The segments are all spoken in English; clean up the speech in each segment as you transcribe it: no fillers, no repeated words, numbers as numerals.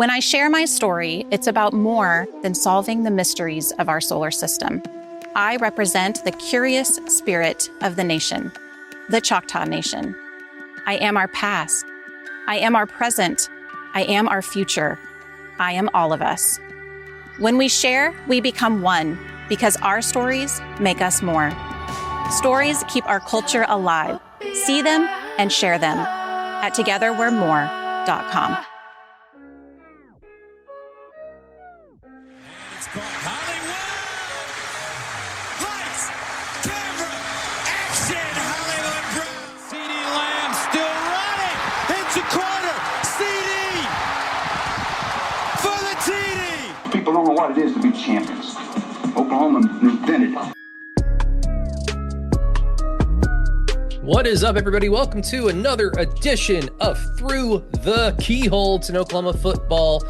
When I share my story, it's about more than solving the mysteries of our solar system. I represent the curious spirit of the nation, the Choctaw Nation. I am our past. I am our present. I am our future. I am all of us. When we share, we become one because our stories make us more. Stories keep our culture alive. See them and share them at togetherwe'remore.com. People don't know what it is to be champions. Oklahoma invented it. What is up, everybody? Welcome to another edition of Through the Keyhole. It's an Oklahoma football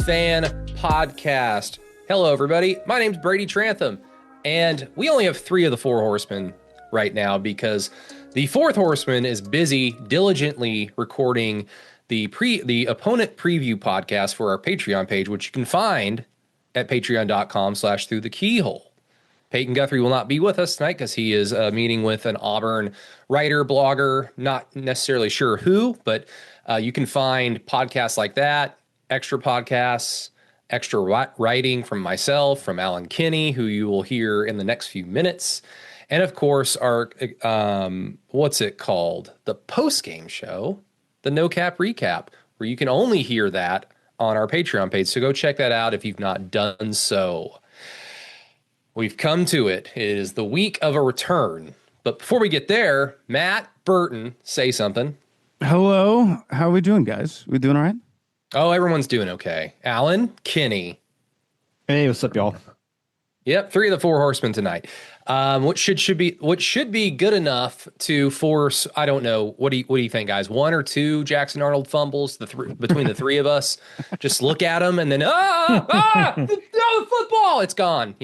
fan podcast. Hello, everybody. My name's Brady Trantham, and we only have 3 of the 4 horsemen right now because the 4th horseman is busy diligently recording the opponent preview podcast for our Patreon page, which you can find at patreon.com/throughthekeyhole. Peyton Guthrie will not be with us tonight because he is meeting with an Auburn writer, blogger, not necessarily sure who, but you can find podcasts like that, extra podcasts, extra writing from myself, from Alan Kinney, who you will hear in the next few minutes. And of course, our, what's it called? The post-game show, the No Cap Recap, where you can only hear that on our Patreon page. So go check that out if you've not done so. We've come to it. It is the week of a return. But before we get there, Matt Burton, say something. Hello. How are we doing, guys? We doing all right? Oh, everyone's doing okay. Alan Kinney. Hey, what's up, y'all? Yep, 3 of the 4 horsemen tonight. What should be good enough to force, I don't know, what do you think, guys? 1 or 2 Jackson Arnold fumbles between the 3 of us. Just look at them and then the football, it's gone,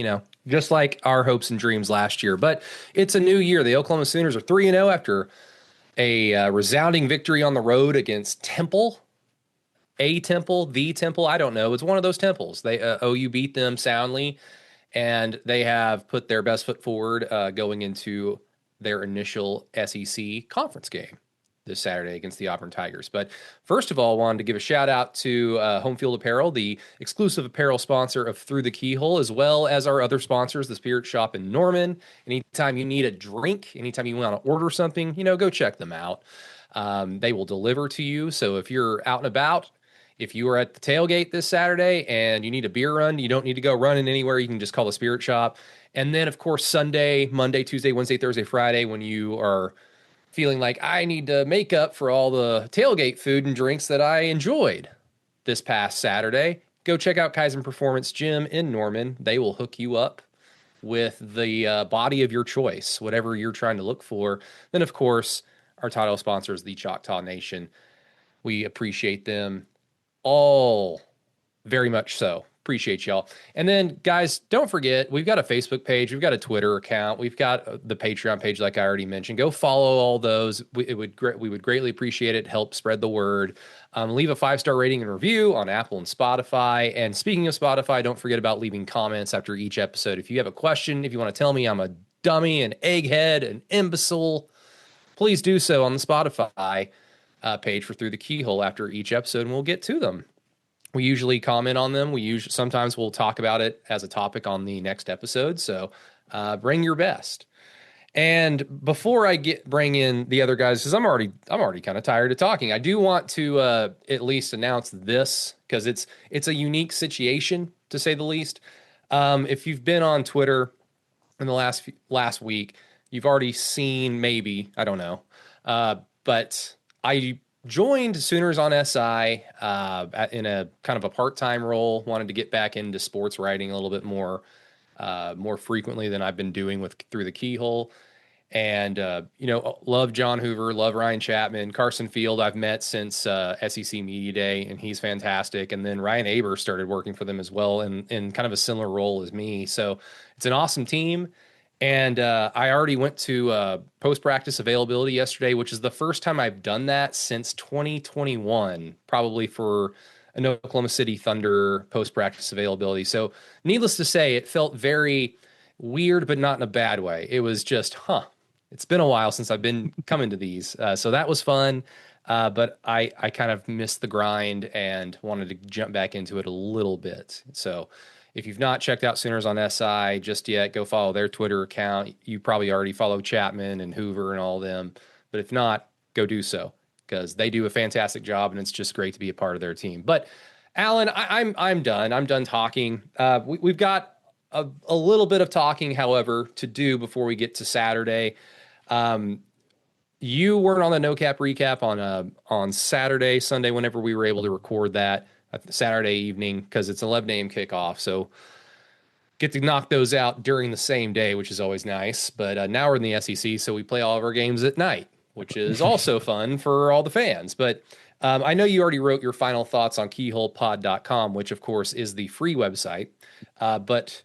just like our hopes and dreams last year. But it's a new year. The Oklahoma Sooners are 3-0 after a resounding victory on the road against Temple. The Temple, I don't know. It's one of those temples. OU beat them soundly. And they have put their best foot forward going into their initial SEC conference game this Saturday against the Auburn Tigers. But first of all, I wanted to give a shout out to Home Field Apparel, the exclusive apparel sponsor of Through the Keyhole, as well as our other sponsors, the Spirit Shop in Norman. Anytime you need a drink, anytime you want to order something, go check them out. They will deliver to you. So if you're out and about, if you are at the tailgate this Saturday and you need a beer run, you don't need to go running anywhere. You can just call the Spirit Shop. And then, of course, Sunday, Monday, Tuesday, Wednesday, Thursday, Friday, when you are feeling like I need to make up for all the tailgate food and drinks that I enjoyed this past Saturday, go check out Kaizen Performance Gym in Norman. They will hook you up with the body of your choice, whatever you're trying to look for. Then, of course, our title sponsors, the Choctaw Nation. We appreciate them all very much so. Appreciate y'all. And then, guys, don't forget, we've got a Facebook page, we've got a Twitter account, we've got the Patreon page, like I already mentioned. Go follow all those. We would greatly appreciate it. Help spread the word. Leave a 5-star rating and review on Apple and Spotify. And speaking of Spotify, don't forget about leaving comments after each episode. If you have a question, if you want to tell me I'm a dummy, an egghead, an imbecile, please do so on the Spotify page for Through the Keyhole after each episode, and we'll get to them. We usually comment on them. Sometimes we'll talk about it as a topic on the next episode. So bring your best. And before I bring in the other guys, because I'm already kind of tired of talking, I do want to at least announce this because it's a unique situation, to say the least. If you've been on Twitter in the last week, you've already seen, maybe, I don't know, but I joined Sooners on SI in a kind of a part-time role. Wanted to get back into sports writing a little bit more frequently than I've been doing with Through the Keyhole. And, love John Hoover, love Ryan Chapman. Carson Field I've met since SEC Media Day, and he's fantastic. And then Ryan Aber started working for them as well in kind of a similar role as me. So it's an awesome team. And I already went to post-practice availability yesterday, which is the first time I've done that since 2021, probably for an Oklahoma City Thunder post-practice availability. So needless to say, it felt very weird, but not in a bad way. It was just, it's been a while since I've been coming to these. So that was fun. But I kind of missed the grind and wanted to jump back into it a little bit. So if you've not checked out Sooners on SI just yet, go follow their Twitter account. You probably already follow Chapman and Hoover and all them. But if not, go do so because they do a fantastic job and it's just great to be a part of their team. But Alan, I'm done. I'm done talking. We've got a little bit of talking, however, to do before we get to Saturday. You weren't on the No Cap recap on Saturday, Sunday, whenever we were able to record that Saturday evening because it's 11 a.m. kickoff. So get to knock those out during the same day, which is always nice. But now we're in the SEC, so we play all of our games at night, which is also fun for all the fans. But I know you already wrote your final thoughts on keyholepod.com, which, of course, is the free website. But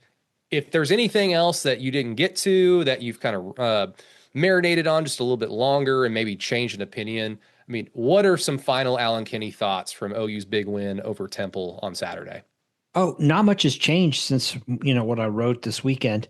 if there's anything else that you didn't get to that you've kind of marinated on just a little bit longer and maybe changed an opinion, I mean, what are some final Alan Kinney thoughts from OU's big win over Temple on Saturday? Oh, not much has changed since, what I wrote this weekend.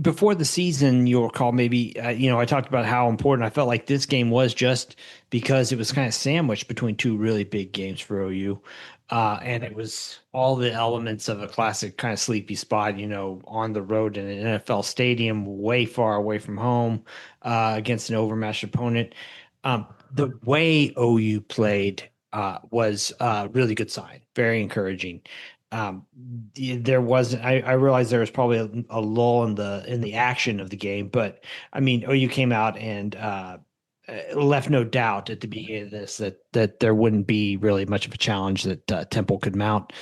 Before the season, you'll recall maybe, I talked about how important I felt like this game was just because it was kind of sandwiched between two really big games for OU. And it was all the elements of a classic kind of sleepy spot, on the road in an NFL stadium, way far away from home, against an overmatched opponent. The way OU played was a really good sign, very encouraging. There wasn't. I realized there was probably a lull in the action of the game, but I mean, OU came out and left no doubt at the beginning of this that there wouldn't be really much of a challenge that Temple could mount.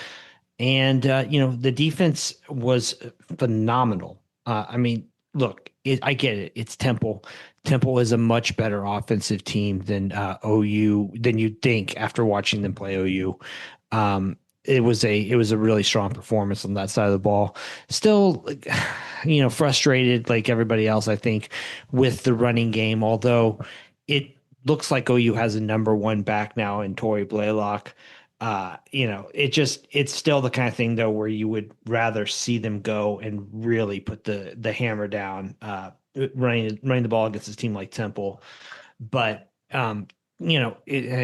And the defense was phenomenal. I mean, look, I get it. It's Temple. Temple is a much better offensive team than OU than you'd think after watching them play OU. It was a really strong performance on that side of the ball. Still, frustrated like everybody else, I think, with the running game. Although it looks like OU has a number one back now in Torrey Blaylock. It's still the kind of thing though where you would rather see them go and really put the hammer down, running the ball against a team like Temple. But I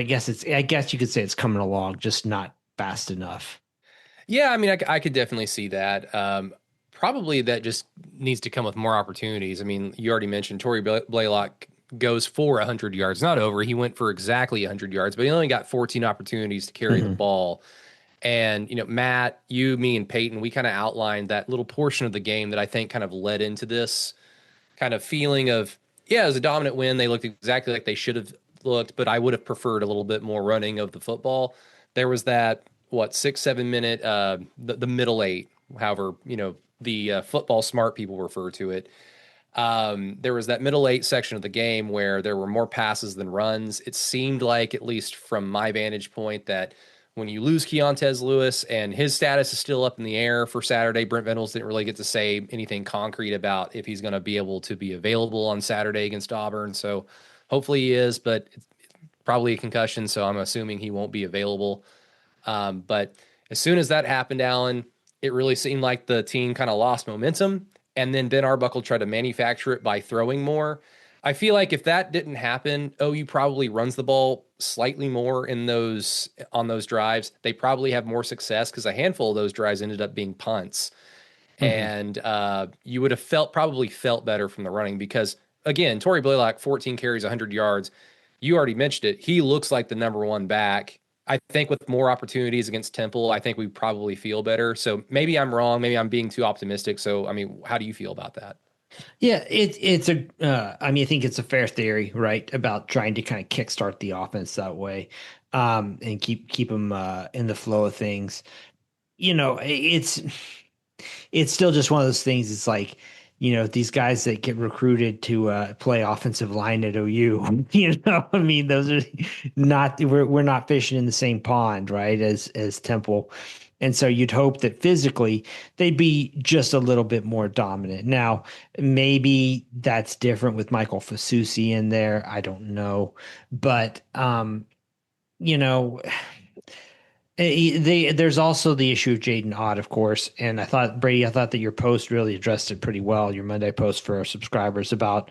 guess you could say it's coming along, just not fast enough. Yeah, I mean, I could definitely see that. Probably that just needs to come with more opportunities. I mean, you already mentioned Torrey Blaylock goes for 100 yards, not over. He went for exactly 100 yards, but he only got 14 opportunities to carry the ball. And, Matt, you, me, and Peyton, we kind of outlined that little portion of the game that I think kind of led into this kind of feeling of, yeah, it was a dominant win. They looked exactly like they should have looked, but I would have preferred a little bit more running of the football. There was that, 6-7 minute, the middle eight, however, the football smart people refer to it. There was that middle eight section of the game where there were more passes than runs. It seemed like, at least from my vantage point, that when you lose Keontez Lewis and his status is still up in the air for Saturday, Brent Venables didn't really get to say anything concrete about if he's going to be able to be available on Saturday against Auburn. So hopefully he is, but it's probably a concussion, so I'm assuming he won't be available. But as soon as that happened, Alan, it really seemed like the team kind of lost momentum. And then Ben Arbuckle tried to manufacture it by throwing more. I feel like if that didn't happen, OU probably runs the ball slightly more on those drives. They probably have more success because a handful of those drives ended up being punts. And you would have probably felt better from the running because, again, Torrey Blaylock, 14 carries, 100 yards. You already mentioned it. He looks like the number one back. I think with more opportunities against Temple, I think we probably feel better. So maybe I'm wrong. Maybe I'm being too optimistic. So, I mean, how do you feel about that? Yeah, I think it's a fair theory, right? About trying to kind of kickstart the offense that way, and keep them in the flow of things. It's still just one of those things. It's like, these guys that get recruited to play offensive line at OU, I mean, those are we're not fishing in the same pond, right? As Temple. And so you'd hope that physically they'd be just a little bit more dominant. Now, maybe that's different with Michael Fasusi in there. I don't know. But, There's also the issue of Jaden Ott, of course. And I thought, Brady, I thought that your post really addressed it pretty well, your Monday post for our subscribers about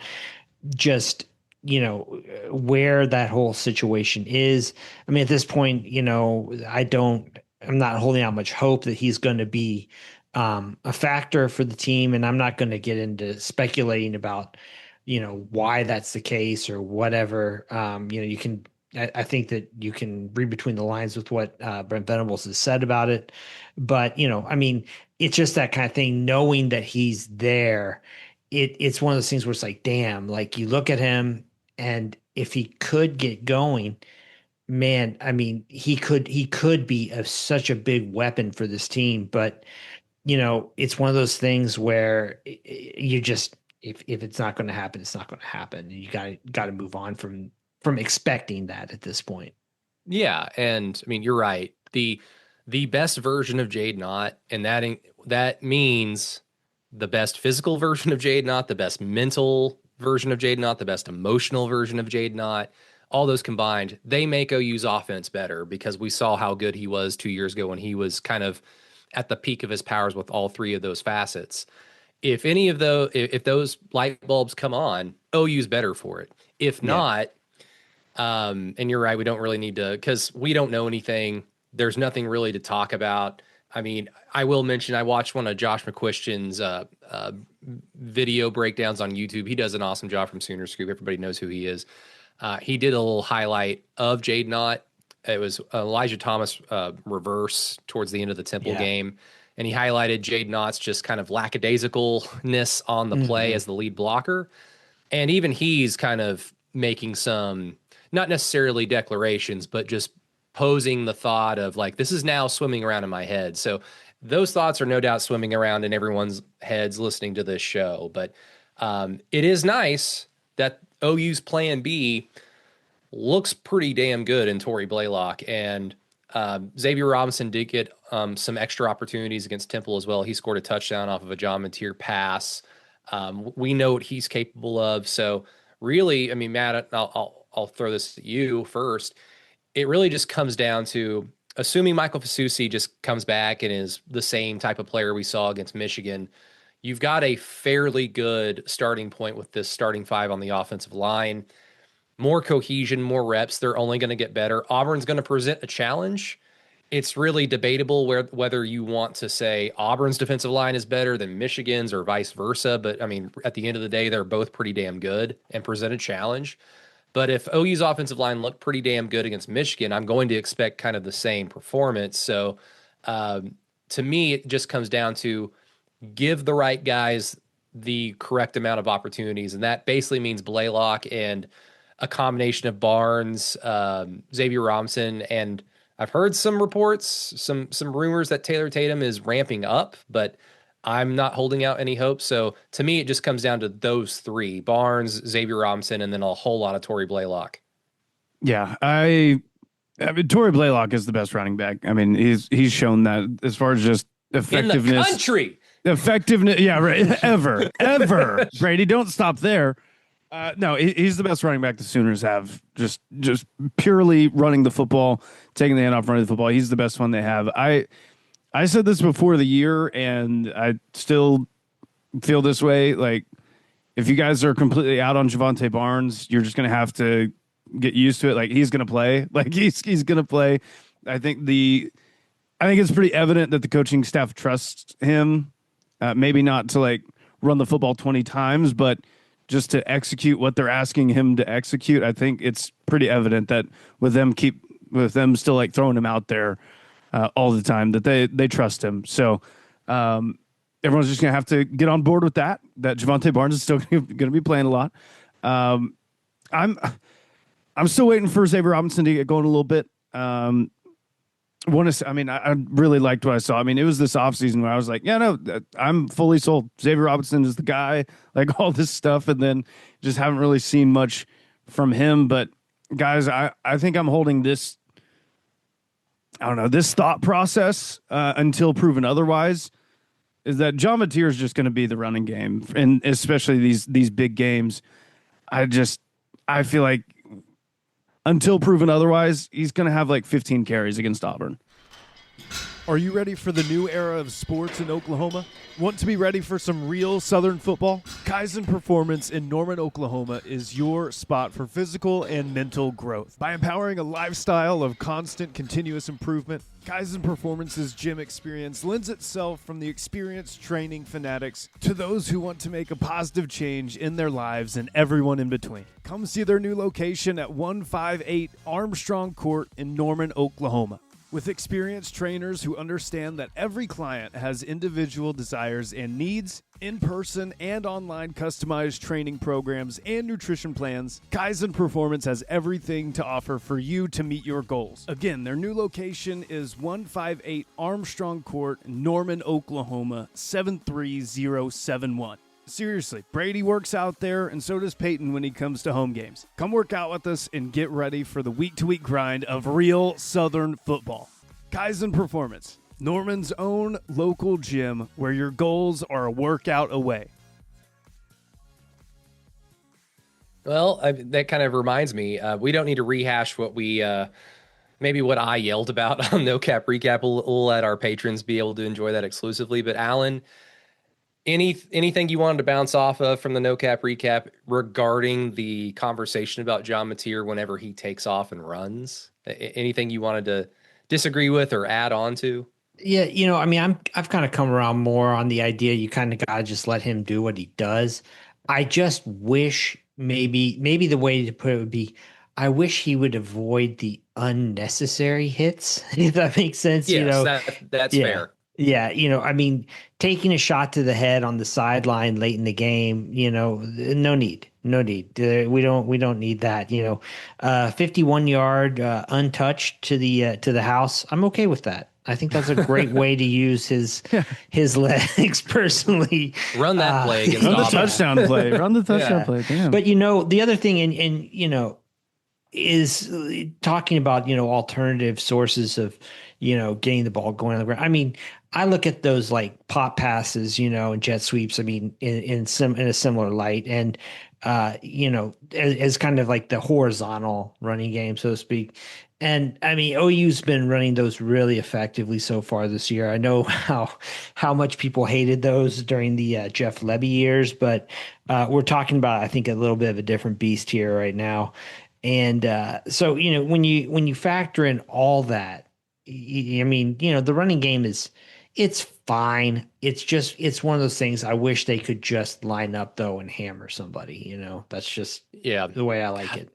just, where that whole situation is. I mean, at this point, I'm not holding out much hope that he's going to be a factor for the team. And I'm not going to get into speculating about, why that's the case or whatever. You can, I think that you can read between the lines with what Brent Venables has said about it. But, I mean, it's just that kind of thing, knowing that he's there. It's one of those things where it's like, damn, like you look at him and if he could get going, man, I mean, he could be such a big weapon for this team. But, it's one of those things where you just, if it's not going to happen, it's not going to happen. You got to move on from expecting that at this point. Yeah, and I mean you're right. The best version of Jade Knott, and that means the best physical version of Jade Knott, the best mental version of Jade Knott, the best emotional version of Jade Knott. All those combined, they make OU's offense better because we saw how good he was 2 years ago when he was kind of at the peak of his powers with all three of those facets. If those light bulbs come on, OU's better for it. If not, and you're right, we don't really need to, because we don't know anything. There's nothing really to talk about. I mean, I will mention I watched one of Josh McCuistion's video breakdowns on YouTube. He does an awesome job from Sooner Scoop. Everybody knows who he is. He did a little highlight of Jade Knott. It was Elijah Thomas reverse towards the end of the Temple game. And he highlighted Jade Knott's just kind of lackadaisicalness on the play as the lead blocker. And even he's kind of making some, not necessarily declarations, but just posing the thought of like, this is now swimming around in my head. So those thoughts are no doubt swimming around in everyone's heads listening to this show. But it is nice that OU's plan B looks pretty damn good in Torrey Blaylock. And Xavier Robinson did get some extra opportunities against Temple as well. He scored a touchdown off of a John Mateer pass. We know what he's capable of. So really, I mean, Matt, I'll throw this at you first. It really just comes down to assuming Michael Fasusi just comes back and is the same type of player we saw against Michigan. You've got a fairly good starting point with this starting five on the offensive line. More cohesion, more reps. They're only going to get better. Auburn's going to present a challenge. It's really debatable whether you want to say Auburn's defensive line is better than Michigan's or vice versa. But I mean, at the end of the day, they're both pretty damn good and present a challenge. But if OU's offensive line looked pretty damn good against Michigan, I'm going to expect kind of the same performance. So to me, it just comes down to give the right guys the correct amount of opportunities. And that basically means Blaylock and a combination of Barnes, Xavier Robinson, and I've heard some reports, some rumors that Taylor Tatum is ramping up, but I'm not holding out any hope. So to me, it just comes down to those three: Barnes, Xavier Robinson, and then a whole lot of Torrey Blaylock. Yeah, I mean, Torrey Blaylock is the best running back. I mean, he's shown that as far as just effectiveness. In the country. Effectiveness, yeah, right. Ever. Brady, don't stop there. No, he's the best running back the Sooners have. Just purely running the football, taking the hand off running the football. He's the best one they have. I said this before the year, and I still feel this way. Like, if you guys are completely out on Javonte Barnes, you're just going to have to get used to it. Like, he's going to play. Like, he's going to play. I think it's pretty evident that the coaching staff trusts him. Maybe not to like run the football 20 times, but just to execute what they're asking him to execute. I think it's pretty evident that with them still like throwing him out there all the time, that they trust him. So everyone's just going to have to get on board with that Javonte Barnes is still going to be playing a lot. I'm still waiting for Xavier Robinson to get going a little bit. I really liked what I saw. I mean, it was this offseason where I was like, yeah, no, I'm fully sold. Xavier Robinson is the guy, like all this stuff. And then just haven't really seen much from him. But guys, I think I'm holding this, I don't know, this thought process until proven otherwise, is that John Mateer is just going to be the running game. And especially these big games. I feel like, until proven otherwise, he's going to have like 15 carries against Auburn. Are you ready for the new era of sports in Oklahoma? Want to be ready for some real Southern football? Kaizen Performance in Norman, Oklahoma is your spot for physical and mental growth. By empowering a lifestyle of constant, continuous improvement, Kaizen Performance's gym experience lends itself from the experienced training fanatics to those who want to make a positive change in their lives and everyone in between. Come see their new location at 158 Armstrong Court in Norman, Oklahoma. With experienced trainers who understand that every client has individual desires and needs, in-person and online customized training programs and nutrition plans, Kaizen Performance has everything to offer for you to meet your goals. Again, their new location is 158 Armstrong Court, Norman, Oklahoma, 73071. Seriously, Brady works out there, and so does Peyton when he comes to home games. Come work out with us and get ready for the week-to-week grind of real Southern football. Kaizen Performance, Norman's own local gym where your goals are a workout away. Well, that kind of reminds me, we don't need to rehash what we maybe what I yelled about on No Cap Recap. We'll let our patrons be able to enjoy that exclusively. But Alan, anything you wanted to bounce off of from the No Cap Recap regarding the conversation about John Mateer whenever he takes off and runs? Anything you wanted to disagree with or add on to? Yeah, I mean, I've kind of come around more on the idea you kind of gotta just let him do what he does. I just wish maybe the way to put it would be, I wish he would avoid the unnecessary hits, if that makes sense. Yes, that's fair. Yeah, I mean, taking a shot to the head on the sideline late in the game, no need. We don't need that. 51-yard untouched to the house. I'm okay with that. I think that's a great way to use his legs personally. Run that play against Run the touchdown play. Run the touchdown play. Damn. But the other thing, and is talking about alternative sources of getting the ball going on the ground. I mean, I look at those like pop passes, and jet sweeps. I mean, in a similar light, and as kind of like the horizontal running game, so to speak. And I mean, OU's been running those really effectively so far this year. I know how much people hated those during the Jeff Lebby years, but we're talking about, I think, a little bit of a different beast here right now. And so when you factor in all that, I mean, the running game it's fine. It's one of those things I wish they could just line up though and hammer somebody. That's just the way I like it.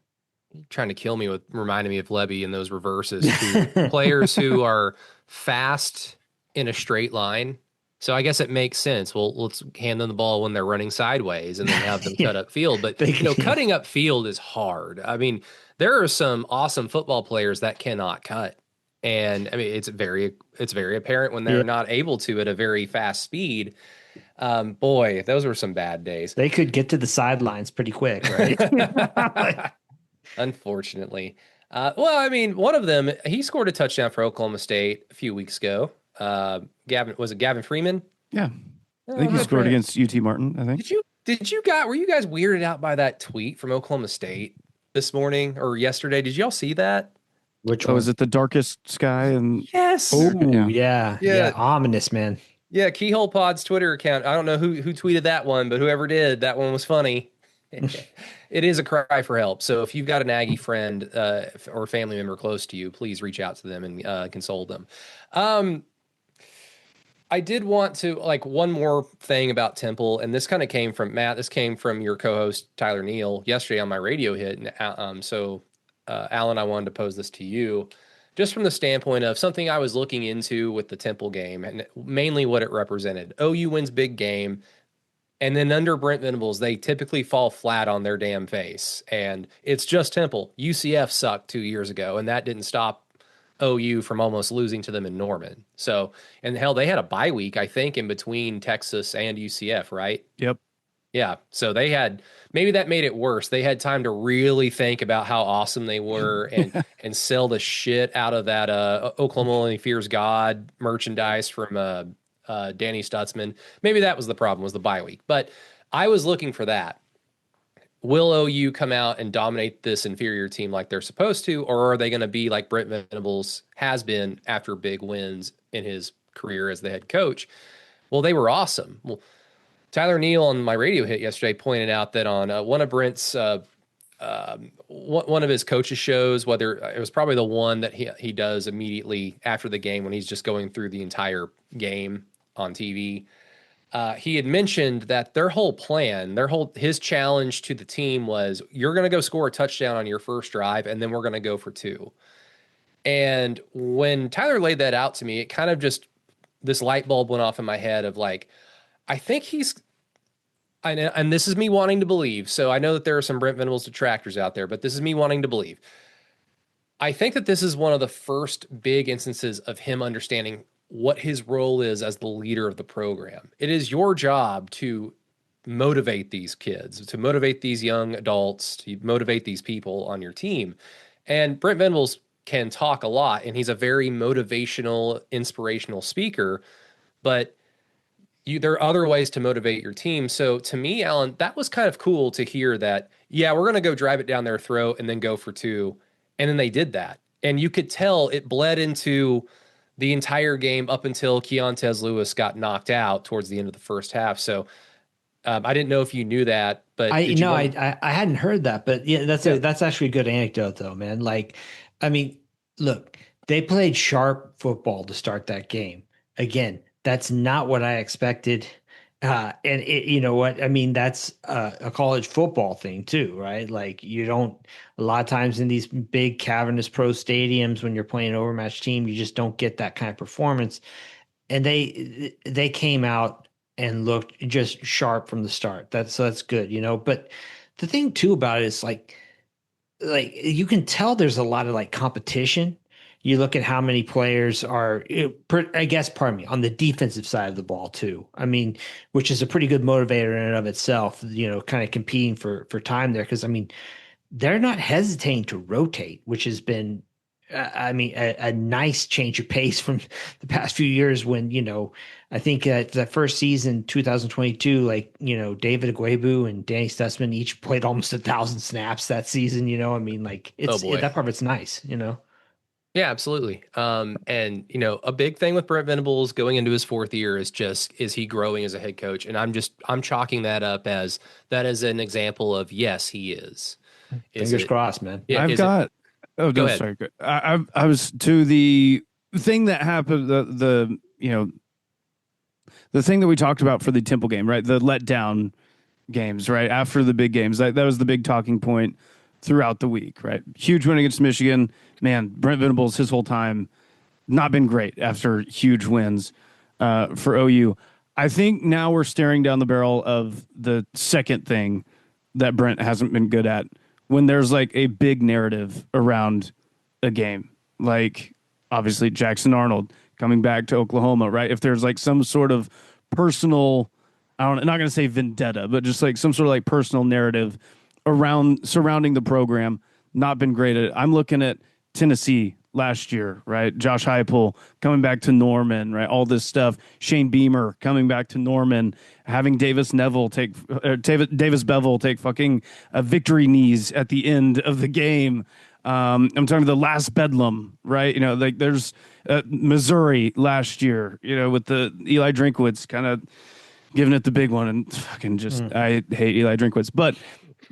Trying to kill me with reminding me of Lebby and those reverses to players who are fast in a straight line. So I guess it makes sense. Well, let's hand them the ball when they're running sideways and then have them cut up field. But cutting up field is hard. I mean, there are some awesome football players that cannot cut. And I mean, it's very apparent when they're not able to at a very fast speed. Boy, those were some bad days. They could get to the sidelines pretty quick, right? Unfortunately. Well, I mean, one of them, he scored a touchdown for Oklahoma State a few weeks ago. Gavin Freeman? Yeah. I think he scored against UT Martin, I think. Were you guys weirded out by that tweet from Oklahoma State this morning or yesterday? Did y'all see that? Which one? Was it the darkest sky? And yes. Oh, yeah. Ominous, man. Yeah, Keyhole Pod's Twitter account. I don't know who tweeted that one, but whoever did, that one was funny. It is a cry for help. So if you've got an Aggie friend or family member close to you, please reach out to them and console them. I did want to one more thing about Temple, and this kind of came from Matt. This came from your co-host Tyler Neal yesterday on my radio hit. And Alan, I wanted to pose this to you, just from the standpoint of something I was looking into with the Temple game, and mainly what it represented. OU wins big game. And then under Brent Venables, they typically fall flat on their damn face. And it's just Temple. UCF sucked 2 years ago, and that didn't stop OU from almost losing to them in Norman. So, and hell, they had a bye week, I think, in between Texas and UCF, right? Yep. Yeah. So they had, maybe that made it worse. They had time to really think about how awesome they were and sell the shit out of that Oklahoma Only Fears God merchandise from Danny Stutzman. Maybe that was the problem, was the bye week. But I was looking for that. will OU come out and dominate this inferior team like they're supposed to, or are they going to be like Brent Venables has been after big wins in his career as the head coach? Well, they were awesome. Well, Tyler Neal on my radio hit yesterday pointed out that on one of Brent's one of his coaches shows, whether it was probably the one that he does immediately after the game when he's just going through the entire game on TV. He had mentioned that their whole plan, his challenge to the team was, you're going to go score a touchdown on your first drive, and then we're going to go for two. And when Tyler laid that out to me, it kind of just, this light bulb went off in my head of like, I think and this is me wanting to believe. So I know that there are some Brent Venables detractors out there, but this is me wanting to believe. I think that this is one of the first big instances of him understanding what his role is as the leader of the program. It is your job to motivate these kids, to motivate these young adults, to motivate these people on your team. And Brent Venables can talk a lot, and he's a very motivational, inspirational speaker, but there are other ways to motivate your team. So to me, Alan, that was kind of cool to hear that, yeah, we're going to go drive it down their throat and then go for two. And then they did that. And you could tell it bled into the entire game up until Keontez Lewis got knocked out towards the end of the first half. So I didn't know if you knew that, but I hadn't heard that, but yeah, that's actually a good anecdote though, man. Like, I mean, look, they played sharp football to start that game. Again, that's not what I expected. You know what? I mean, that's a college football thing too, right? Like you don't, a lot of times in these big cavernous pro stadiums, when you're playing an overmatched team, you just don't get that kind of performance. And they came out and looked just sharp from the start. That's good, you know. But the thing too about it is like you can tell there's a lot of like competition. You look at how many players are, I guess, pardon me, on the defensive side of the ball too. I mean, which is a pretty good motivator in and of itself, you know, kind of competing for time there. Because, I mean, they're not hesitating to rotate, which has been, a nice change of pace from the past few years when, you know, I think that first season, 2022, like, you know, David Agwebu and Danny Stutzman each played almost 1,000 snaps that season, you know. I mean, like, that part of it's nice, you know. Yeah, absolutely. And you know, a big thing with Brent Venables going into his fourth year is he growing as a head coach? And I'm chalking that up as that is an example of, yes, he is. Fingers crossed, man. Yeah, go ahead. Sorry. I was to the thing that happened, the thing that we talked about for the Temple game, right? The letdown games, right? After the big games, that was the big talking point throughout the week, right? Huge win against Michigan. Man, Brent Venables, his whole time, not been great after huge wins for OU. I think now we're staring down the barrel of the second thing that Brent hasn't been good at, when there's like a big narrative around a game. Like, obviously, Jackson Arnold coming back to Oklahoma, right? If there's like some sort of personal, I'm not going to say vendetta, but just like some sort of like personal narrative surrounding the program, not been great at it. I'm looking at Tennessee last year, right? Josh Heupel coming back to Norman, right? All this stuff. Shane Beamer coming back to Norman, having Davis Bevel take fucking victory knees at the end of the game. I'm talking the last bedlam, right? You know, like there's Missouri last year, you know, with the Eli Drinkwitz kind of giving it the big one, and fucking just I hate Eli Drinkwitz, but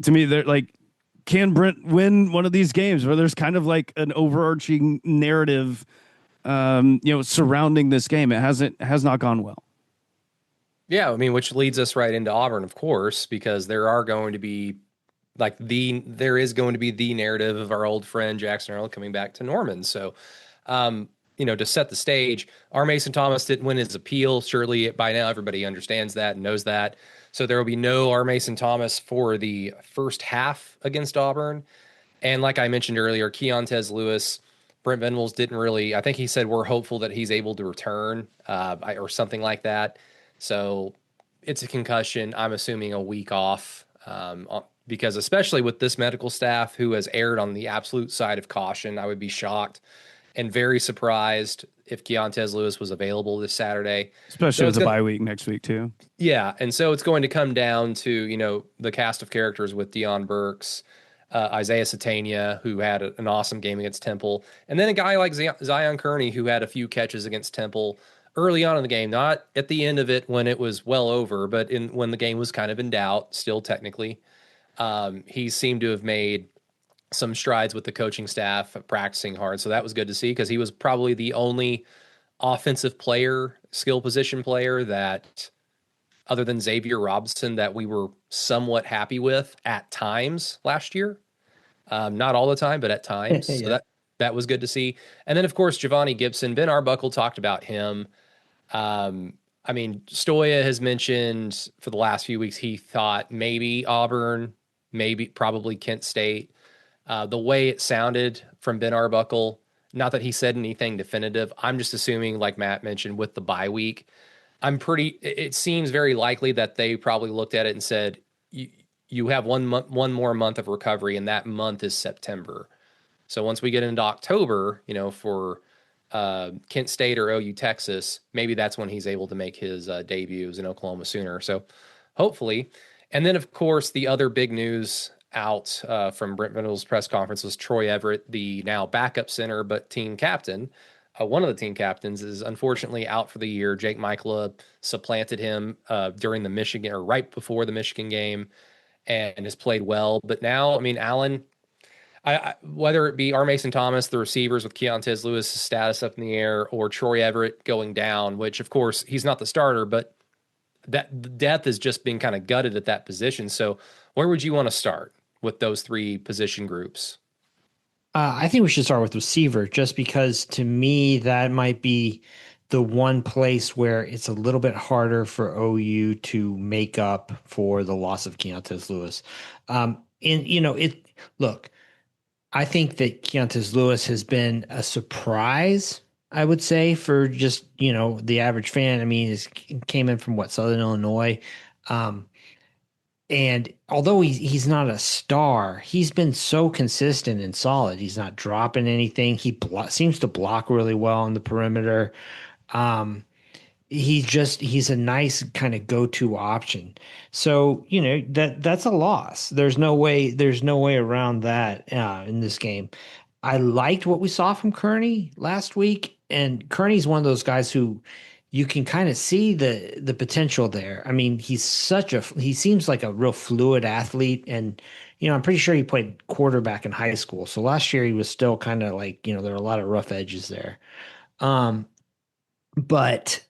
to me, they're like, can Brent win one of these games where there's kind of like an overarching narrative, surrounding this game? It has not gone well. Yeah, I mean, which leads us right into Auburn, of course, because there is going to be the narrative of our old friend Jackson Arnold coming back to Norman. So, to set the stage, R. Mason Thomas didn't win his appeal. Surely by now everybody understands that and knows that. So there will be no R. Mason Thomas for the first half against Auburn. And like I mentioned earlier, Keontez Lewis, Brent Venables didn't really, I think he said we're hopeful that he's able to return or something like that. So it's a concussion. I'm assuming a week off because especially with this medical staff who has erred on the absolute side of caution, I would be shocked and very surprised if Keontez Lewis was available this Saturday. Especially So with it's the gonna, bye week next week too. yeah, and so it's going to come down to, the cast of characters with Deion Burks, Isaiah Satania, who had an awesome game against Temple, and then a guy like Zion Kearney, who had a few catches against Temple early on in the game, not at the end of it when it was well over, but when the game was kind of in doubt, still technically. He seemed to have made some strides with the coaching staff, practicing hard. So that was good to see because he was probably the only offensive player, skill position player that, other than Xavier Robinson, that we were somewhat happy with at times last year. Not all the time, but at times. So Yeah. that was good to see. And then, of course, Giovanni Gibson. Ben Arbuckle talked about him. Stoya has mentioned for the last few weeks he thought maybe Auburn, maybe probably Kent State. The way it sounded from Ben Arbuckle, not that he said anything definitive. I'm just assuming, like Matt mentioned, with the bye week, it seems very likely that they probably looked at it and said, you have one more month of recovery, and that month is September. So once we get into October, for Kent State or OU Texas, maybe that's when he's able to make his debut as an Oklahoma Sooner. So hopefully. And then, of course, the other big news out from Brent Venables' press conference was Troy Everett, the now backup center, but team captain. One of the team captains is unfortunately out for the year. Jake Michaela supplanted him during the Michigan, or right before the Michigan game, and has played well. But now, Allen, whether it be R. Mason Thomas, the receivers with Keontez Lewis' status up in the air, or Troy Everett going down, which of course he's not the starter, but that depth is just being kind of gutted at that position. So where would you want to start with those three position groups? I think we should start with receiver, just because to me that might be the one place where it's a little bit harder for OU to make up for the loss of Keontez Lewis. Look, I think that Keontez Lewis has been a surprise, I would say, for just, the average fan. I mean, he came in from Southern Illinois. And although he's not a star, he's been so consistent and solid. He's not dropping anything. He seems to block really well on the perimeter. Um, he's a nice kind of go-to option. So, that's a loss. There's no way around that in this game. I liked what we saw from Kearney last week, and Kearney's one of those guys who you can kind of see the potential there. I mean, he seems like a real fluid athlete, and I'm pretty sure he played quarterback in high school. So last year he was still kind of like, there were a lot of rough edges there. But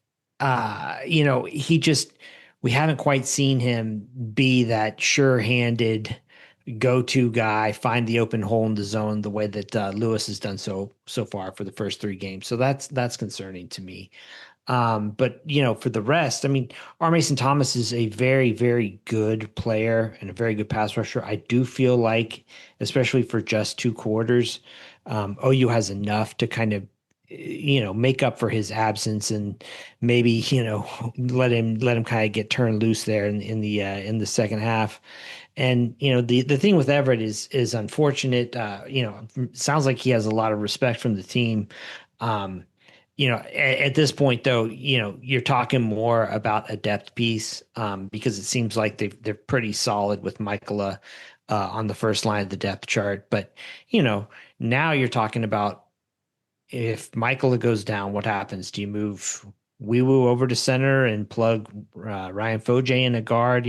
we haven't quite seen him be that sure-handed go-to guy, find the open hole in the zone the way that Lewis has done so far for the first three games. So that's concerning to me. But for the rest, R. Mason Thomas is a very, very good player and a very good pass rusher. I do feel like, especially for just 2 quarters, OU has enough to kind of, make up for his absence, and maybe, let him kind of get turned loose there in the second half. And the thing with Everett is unfortunate. Sounds like he has a lot of respect from the team. At this point, though, you're talking more about a depth piece, because it seems like they're pretty solid with Michaela on the first line of the depth chart. But now you're talking about, if Michaela goes down, what happens? Do you move Wee-Woo over to center and plug Ryan Foje in a guard?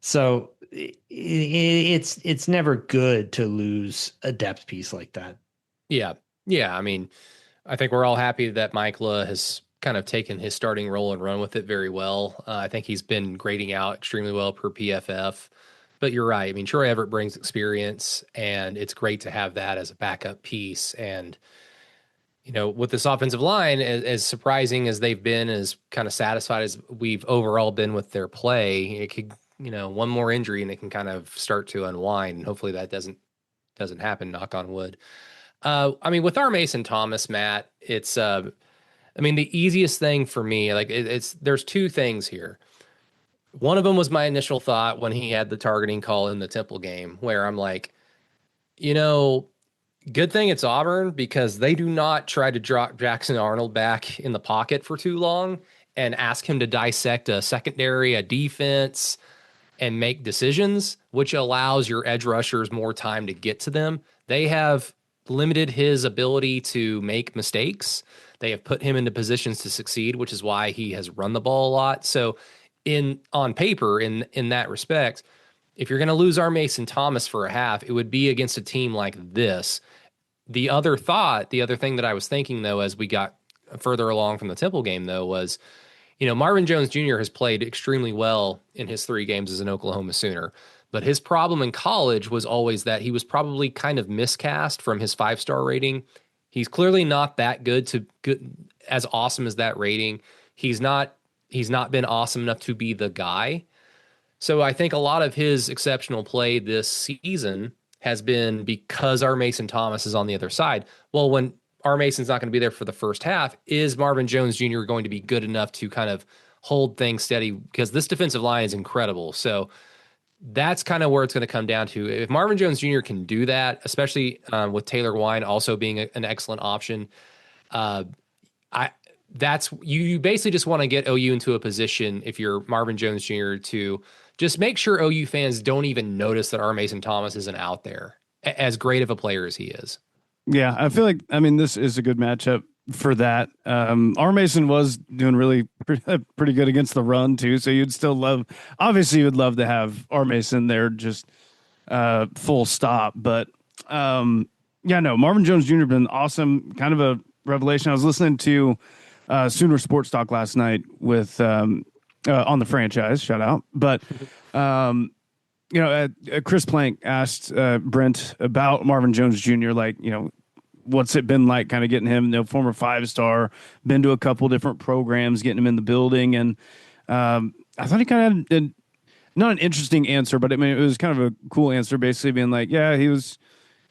So it's never good to lose a depth piece like that. Yeah. I think we're all happy that Michaela has kind of taken his starting role and run with it very well. I think he's been grading out extremely well per PFF. But you're right. Troy Everett brings experience, and it's great to have that as a backup piece. And, with this offensive line, as surprising as they've been, as kind of satisfied as we've overall been with their play, it could, one more injury and it can kind of start to unwind. And hopefully that doesn't happen, knock on wood. With our Mason Thomas, Matt, it's, the easiest thing for me, there's 2 things here. One of them was my initial thought when he had the targeting call in the Temple game, where I'm like, Good thing it's Auburn because they do not try to drop Jackson Arnold back in the pocket for too long and ask him to dissect a secondary, a defense, and make decisions, which allows your edge rushers more time to get to them. They have limited his ability to make mistakes. They have put him into positions to succeed, which is why he has run the ball a lot. So on paper, in that respect, if you're going to lose our Mason Thomas for a half, it would be against a team like this. The other thing that I was thinking, though, as we got further along from the Temple game, though, was, Marvin Jones Jr. has played extremely well in his 3 games as an Oklahoma Sooner. But his problem in college was always that he was probably kind of miscast from his 5-star rating. He's clearly not that good, as awesome as that rating. He's not been awesome enough to be the guy. So I think a lot of his exceptional play this season has been because our Mason Thomas is on the other side. Well, when our Mason's not going to be there for the first half, is Marvin Jones Jr. going to be good enough to kind of hold things steady? Because this defensive line is incredible. So that's kind of where it's going to come down to. If Marvin Jones Jr. can do that, especially with Taylor Wine also being an excellent option, you basically just want to get OU into a position, if you're Marvin Jones Jr., to just make sure OU fans don't even notice that our Mason Thomas isn't out there, as great of a player as he is. Yeah, I feel like, this is a good matchup for that. R. Mason was doing really pretty good against the run too. So you would love to have R. Mason there, just full stop. But Marvin Jones Jr. been awesome, kind of a revelation. I was listening to Sooner Sports Talk last night with on the franchise, shout out. But Chris Plank asked Brent about Marvin Jones Jr. What's it been like kind of getting him, former 5-star, been to a couple different programs, getting him in the building. And I thought he kind of had not an interesting answer, but it was kind of a cool answer, basically being like, yeah, he was,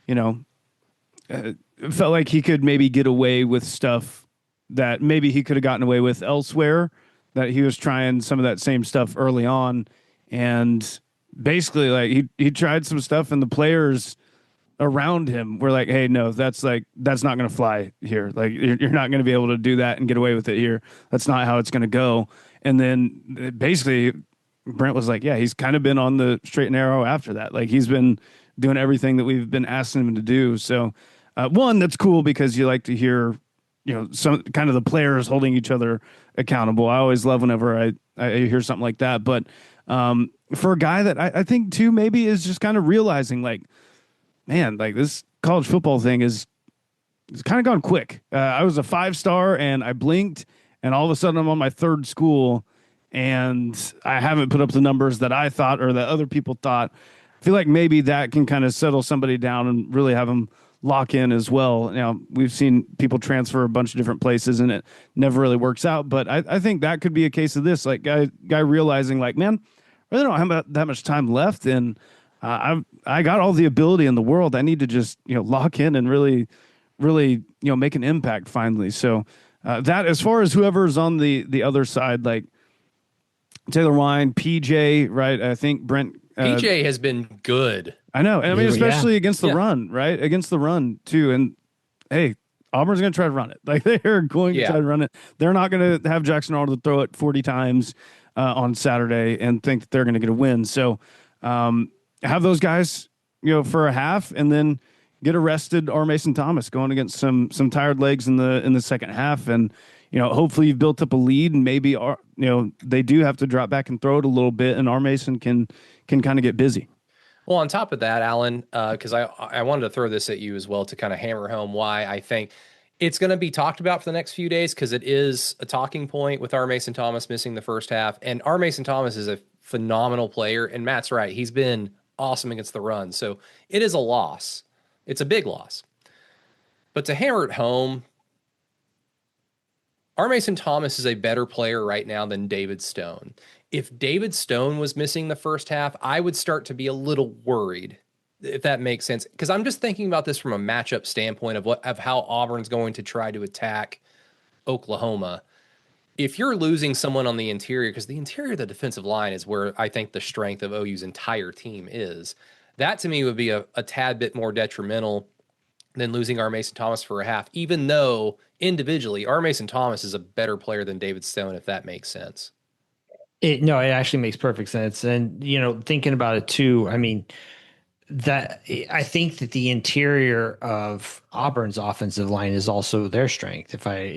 felt like he could maybe get away with stuff that maybe he could have gotten away with elsewhere, that he was trying some of that same stuff early on. And basically he tried some stuff and the players around him were like, hey, no, that's not going to fly here. Like, you're not going to be able to do that and get away with it here. That's not how it's going to go. And then basically Brent was like, yeah, he's kind of been on the straight and narrow after that. Like, he's been doing everything that we've been asking him to do. So one, that's cool because you like to hear, some kind of the players holding each other accountable. I always love whenever I hear something like that. But for a guy that I think too, maybe is just kind of realizing like, man, like this college football thing it's kind of gone quick. I was a 5-star and I blinked and all of a sudden I'm on my 3rd school and I haven't put up the numbers that I thought or that other people thought. I feel like maybe that can kind of settle somebody down and really have them lock in as well. Now, we've seen people transfer a bunch of different places and it never really works out, but I think that could be a case of this, like guy realizing like, man, I really don't have that much time left and I got all the ability in the world. I need to just, lock in and really, make an impact finally. So that, as far as whoever's on the other side, like Taylor Wine, PJ, right? I think Brent. PJ has been good. I know. And especially against the run, right? Against the run too. And hey, Auburn's going to try to run it. Like, they're going to try to run it. They're not going to have Jackson Arnold throw it 40 times on Saturday and think that they're going to get a win. So, have those guys, for a half, and then get arrested. Or Mason Thomas going against some tired legs in the second half, and hopefully you've built up a lead, and maybe they do have to drop back and throw it a little bit, and R. Mason can kind of get busy. Well, on top of that, Alan, because I wanted to throw this at you as well to kind of hammer home why I think it's going to be talked about for the next few days, because it is a talking point with R. Mason Thomas missing the first half, and R. Mason Thomas is a phenomenal player, and Matt's right, he's been awesome against the run. So it is a loss. It's a big loss. But to hammer it home, R. Mason Thomas is a better player right now than David Stone. If David Stone was missing the first half, I would start to be a little worried, if that makes sense. Because I'm just thinking about this from a matchup standpoint of how Auburn's going to try to attack Oklahoma. If you're losing someone on the interior, because the interior of the defensive line is where I think the strength of OU's entire team is, that to me would be a tad bit more detrimental than losing R. Mason Thomas for a half, even though individually R. Mason Thomas is a better player than David Stone, if that makes sense. No, it actually makes perfect sense. And, thinking about it too, I mean, that I think that the interior of Auburn's offensive line is also their strength. If I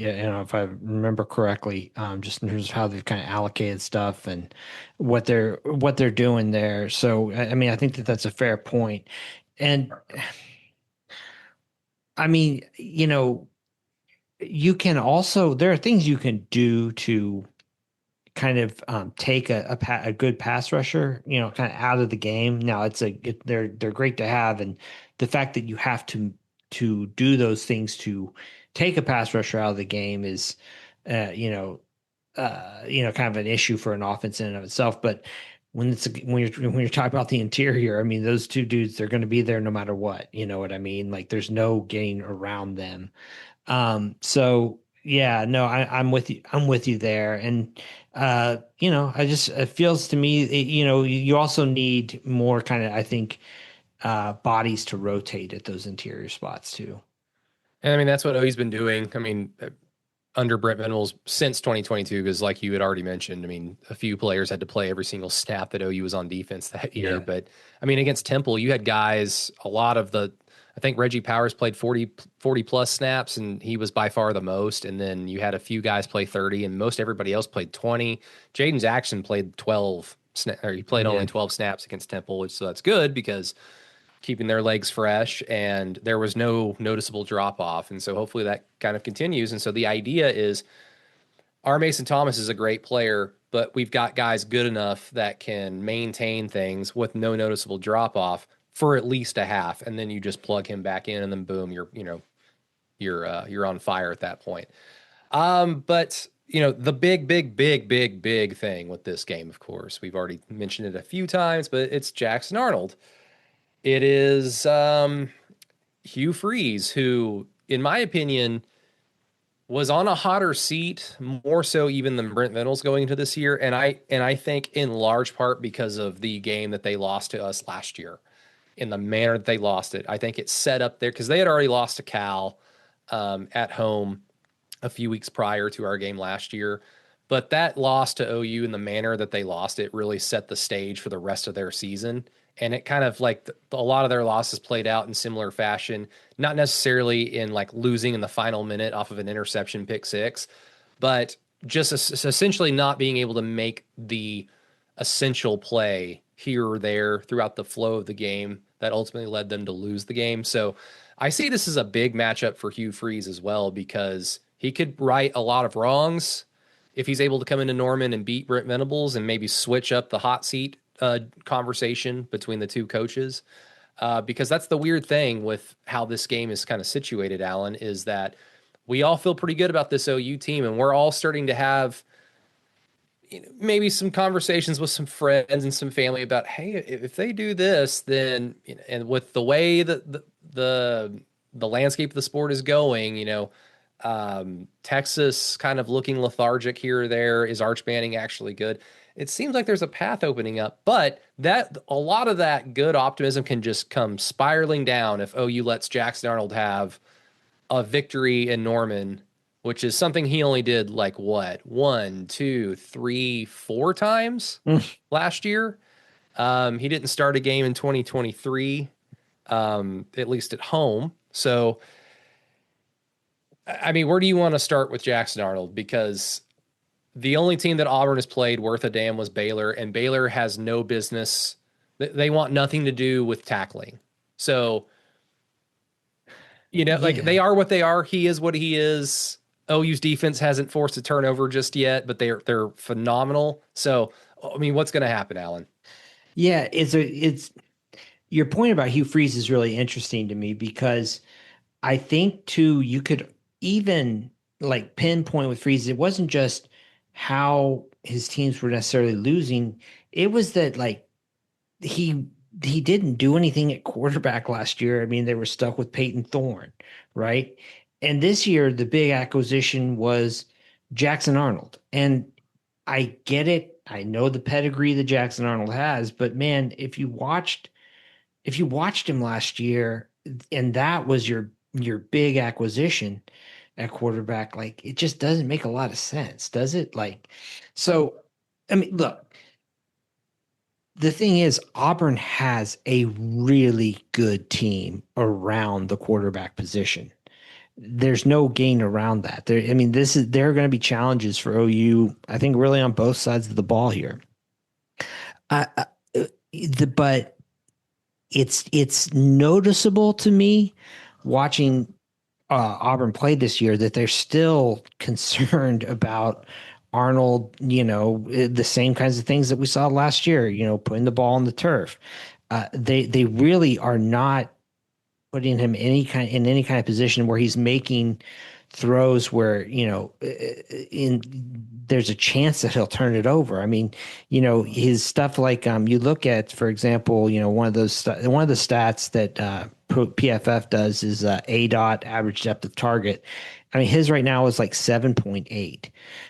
remember correctly, just in terms of how they've kind of allocated stuff and what they're doing there. So, I mean, I think that that's a fair point. And I mean, you can also, there are things you can do to kind of take a good pass rusher, kind of out of the game. Now they're great to have, and the fact that you have to do those things to take a pass rusher out of the game is, kind of an issue for an offense in and of itself. But when you're talking about the interior, I mean, those two dudes, they're going to be there no matter what. You know what I mean? Like, there's no getting around them. So yeah, no, I'm with you. I'm with you there. And, it feels to me, you also need more kind of, I think, bodies to rotate at those interior spots too. And I mean, that's what OU's been doing. I mean, under Brent Venables since 2022, because like you had already mentioned, I mean, a few players had to play every single snap that OU was on defense that year. Yeah. But I mean, against Temple, you had guys, I think Reggie Powers played 40 plus snaps, and he was by far the most. And then you had a few guys play 30, and most everybody else played 20. Jaden Jackson played 12, or he played only 12 snaps against Temple, so that's good because keeping their legs fresh, and there was no noticeable drop off. And so hopefully that kind of continues. And so the idea is R. Mason Thomas is a great player, but we've got guys good enough that can maintain things with no noticeable drop off for at least a half. And then you just plug him back in, and then boom, you're on fire at that point. But the big thing with this game, of course, we've already mentioned it a few times, but it's Jackson Arnold. It is Hugh Freeze, who, in my opinion, was on a hotter seat, more so even than Brent Venables going into this year. And I think in large part because of the game that they lost to us last year, in the manner that they lost it. I think it set up there because they had already lost to Cal at home a few weeks prior to our game last year. But that loss to OU in the manner that they lost it really set the stage for the rest of their season. And it kind of like a lot of their losses played out in similar fashion, not necessarily in like losing in the final minute off of an interception pick six, but just essentially not being able to make the essential play here or there throughout the flow of the game that ultimately led them to lose the game. So I see this as a big matchup for Hugh Freeze as well, because he could right a lot of wrongs if he's able to come into Norman and beat Brent Venables and maybe switch up the hot seat conversation between the two coaches. Because that's the weird thing with how this game is kind of situated, Alan, is that we all feel pretty good about this OU team, and we're all starting to have maybe some conversations with some friends and some family about, hey, if they do this, then, and with the way that the landscape of the sport is going, Texas kind of looking lethargic here or there. Is Arch Manning actually good? It seems like there's a path opening up, but that a lot of that good optimism can just come spiraling down if OU lets Jackson Arnold have a victory in Norman, which is something he only did like what, 1, 2, 3, 4 times last year. He didn't start a game in 2023, at least at home. So, I mean, where do you want to start with Jackson Arnold? Because the only team that Auburn has played worth a damn was Baylor, and Baylor has no business. They want nothing to do with tackling. So, like they are what they are. He is what he is. OU's defense hasn't forced a turnover just yet, but they're phenomenal. So, I mean, what's going to happen, Alan? Yeah, it's your point about Hugh Freeze is really interesting to me, because I think too, you could even like pinpoint with Freeze. It wasn't just how his teams were necessarily losing. It was that like he didn't do anything at quarterback last year. I mean, they were stuck with Peyton Thorne, right? And this year, the big acquisition was Jackson Arnold. And I get it. I know the pedigree that Jackson Arnold has, but man, if you watched him last year, and that was your your big acquisition at quarterback, like it just doesn't make a lot of sense, does it? Like, so I mean, look, the thing is, Auburn has a really good team around the quarterback position. There's no gain around that. I mean, there are going to be challenges for OU. I think really on both sides of the ball here. Uh, uh, but it's noticeable to me watching Auburn play this year that they're still concerned about Arnold, the same kinds of things that we saw last year, putting the ball on the turf. They really are not putting him in any kind of position where he's making throws where in there's a chance that he'll turn it over. I mean, his stuff like you look at, for example, one of the stats that PFF does is A dot average depth of target. I mean, his right now is like 7.8,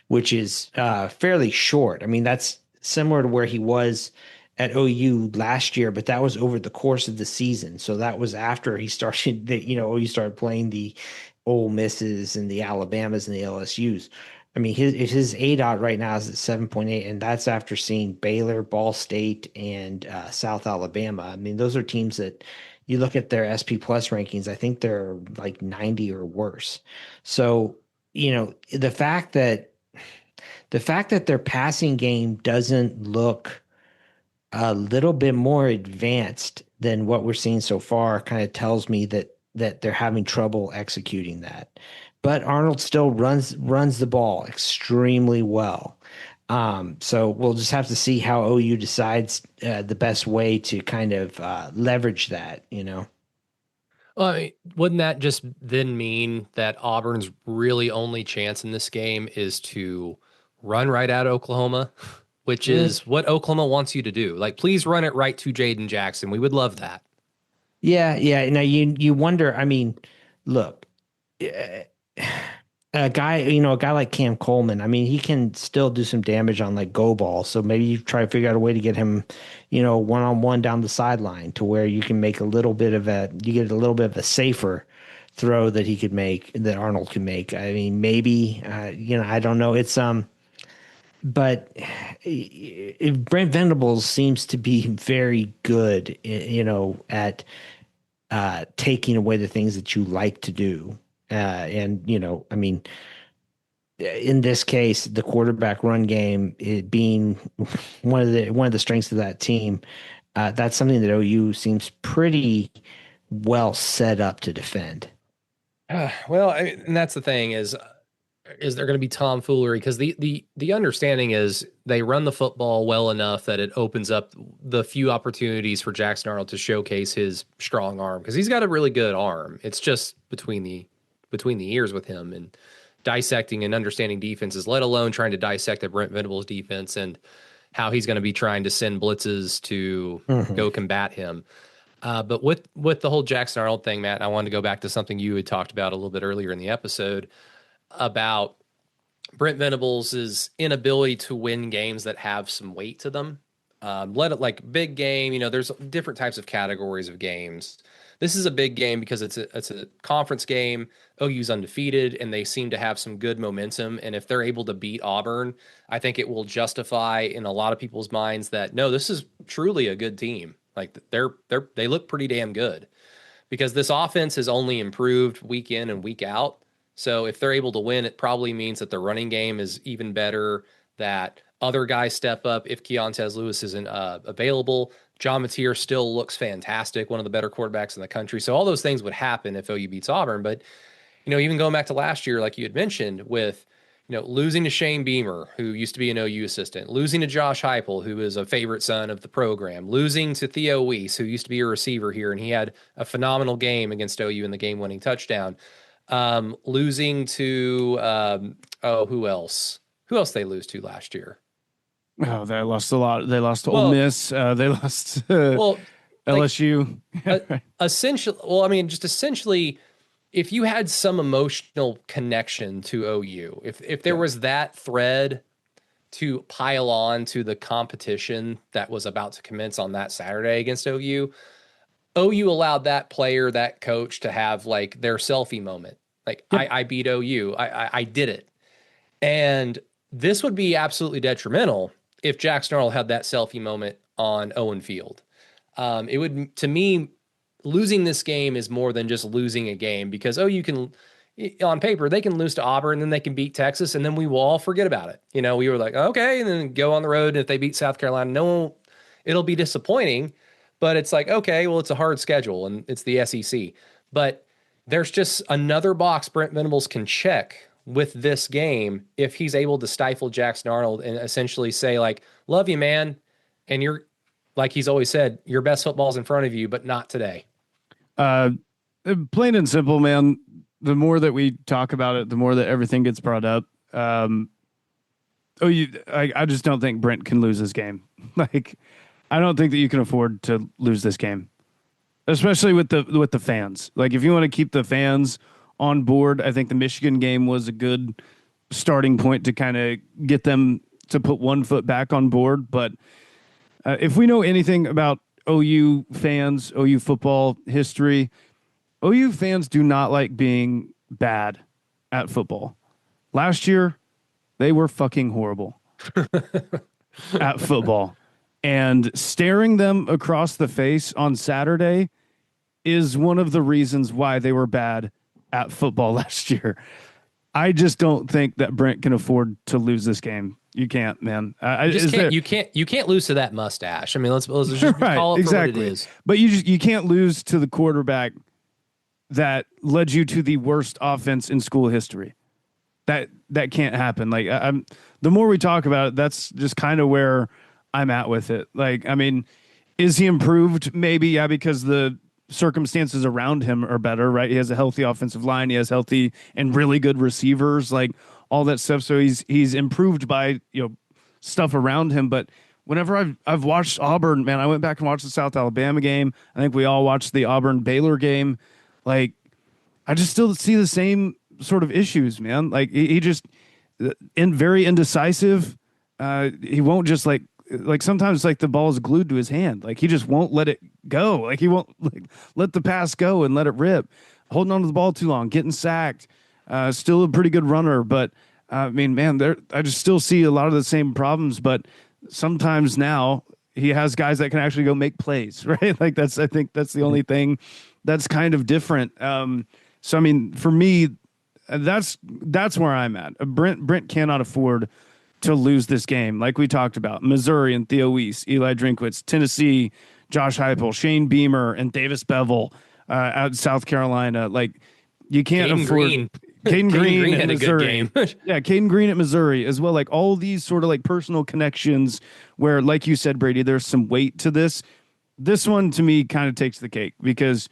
which is fairly short. I mean, that's similar to where he was at OU last year, but that was over the course of the season. So that was after he started OU started playing the Ole Misses and the Alabamas and the LSUs. I mean, his A dot right now is at 7.8, and that's after seeing Baylor, Ball State, and South Alabama. I mean, those are teams that you look at their SP Plus rankings. I think they're like 90 or worse. So the fact that their passing game doesn't look a little bit more advanced than what we're seeing so far kind of tells me that they're having trouble executing that. But Arnold still runs the ball extremely well. So we'll just have to see how OU decides the best way to kind of leverage that. Well, I mean, wouldn't that just then mean that Auburn's really only chance in this game is to run right at Oklahoma, which is what Oklahoma wants you to do? Like, please run it right to Jaden Jackson. We would love that. Yeah. Now you wonder. I mean, look, a guy like Cam Coleman. I mean, he can still do some damage on like go ball. So maybe you try to figure out a way to get him, 1-on-1 down the sideline to where you can make you get a little bit of a safer throw that he could make, that Arnold can make. I mean, maybe, I don't know. It's but Brent Venables seems to be very good, at taking away the things that you like to do. And I mean, in this case, the quarterback run game, it being one of the strengths of that team, that's something that OU seems pretty well set up to defend. Well, I mean, and that's the thing is there going to be tomfoolery? Because the understanding is they run the football well enough that it opens up the few opportunities for Jackson Arnold to showcase his strong arm, because he's got a really good arm. It's just between the ears with him and dissecting and understanding defenses, let alone trying to dissect the Brent Venables defense and how he's going to be trying to send blitzes to go combat him. But with the whole Jackson Arnold thing, Matt, I wanted to go back to something you had talked about a little bit earlier in the episode about Brent Venables' inability to win games that have some weight to them. Let it, like, big game, there's different types of categories of games. This is a big game because it's a conference game. OU's undefeated, and they seem to have some good momentum. And if they're able to beat Auburn, I think it will justify in a lot of people's minds that, no, this is truly a good team. Like, they look pretty damn good, because this offense has only improved week in and week out. So if they're able to win, it probably means that the running game is even better, that other guys step up if Keontez Lewis isn't available. John Mateer still looks fantastic, one of the better quarterbacks in the country. So all those things would happen if OU beats Auburn. But, even going back to last year, like you had mentioned, with, losing to Shane Beamer, who used to be an OU assistant, losing to Josh Heupel, who is a favorite son of the program, losing to Theo Weiss, who used to be a receiver here, and he had a phenomenal game against OU in the game-winning touchdown. Losing to who else? Who else they lose to last year? Oh, they lost a lot. They lost to Ole Miss. They lost to LSU. Essentially, if you had some emotional connection to OU, if there was that thread to pile on to the competition that was about to commence on that Saturday against OU, OU allowed that player, that coach, to have like their selfie moment. Like, Yep. I beat OU. I did it. And this would be absolutely detrimental if Jackson Arnold had that selfie moment on Owen Field. It would, to me, losing this game is more than just losing a game, because OU can, on paper, they can lose to Auburn and then they can beat Texas and then we will all forget about it. You know, we were like, okay, and then go on the road. And if they beat South Carolina, no, it'll be disappointing, but it's like, okay, well, it's a hard schedule and it's the SEC. But there's just another box Brent Venables can check with this game if he's able to stifle Jackson Arnold and essentially say, like, love you, man. And you're, like he's always said, your best football's in front of you, but not today. Plain and simple, man. The more that we talk about it, the more that everything gets brought up. I just don't think Brent can lose this game. Like, I don't think that you can afford to lose this game, especially with the fans. Like, if you want to keep the fans on board, I think the Michigan game was a good starting point to kind of get them to put one foot back on board. But if we know anything about OU fans, OU football history, OU fans do not like being bad at football. Last year, they were fucking horrible at football. And staring them across the face on Saturday is one of the reasons why they were bad at football last year. I just don't think that Brent can afford to lose this game. You can't, man. You can't lose to that mustache. I mean, let's just right, call it exactly. for what it is. But you can't lose to the quarterback that led you to the worst offense in school history. That can't happen. Like, the more we talk about it, that's just kind of where I'm at with it. Like, I mean, is he improved? Maybe, yeah, because the circumstances around him are better, right? He has a healthy offensive line. He has healthy and really good receivers, like all that stuff. So he's improved by, stuff around him. But whenever I've watched Auburn, man, I went back and watched the South Alabama game. I think we all watched the Auburn Baylor game. Like, I just still see the same sort of issues, man. Like, he just very indecisive. He won't just like sometimes like the ball is glued to his hand. Like, he just won't let it go. Like, he won't let the pass go and let it rip. Holding on to the ball too long, getting sacked. Still a pretty good runner, but I mean, man, I just still see a lot of the same problems. But sometimes now he has guys that can actually go make plays, right? Like, I think that's the only thing that's kind of different. So I mean, for me, that's where I'm at. Brent cannot afford to lose this game. Like we talked about, Missouri and Theo Weiss, Eli Drinkwitz, Tennessee, Josh Heupel, Shane Beamer, and Davis Bevel out South Carolina. Like, you can't afford Caden Green at Missouri. Yeah, Caden Green at Missouri as well. Like, all these sort of like personal connections where, like you said, Brady, there's some weight to this. This one to me kind of takes the cake because,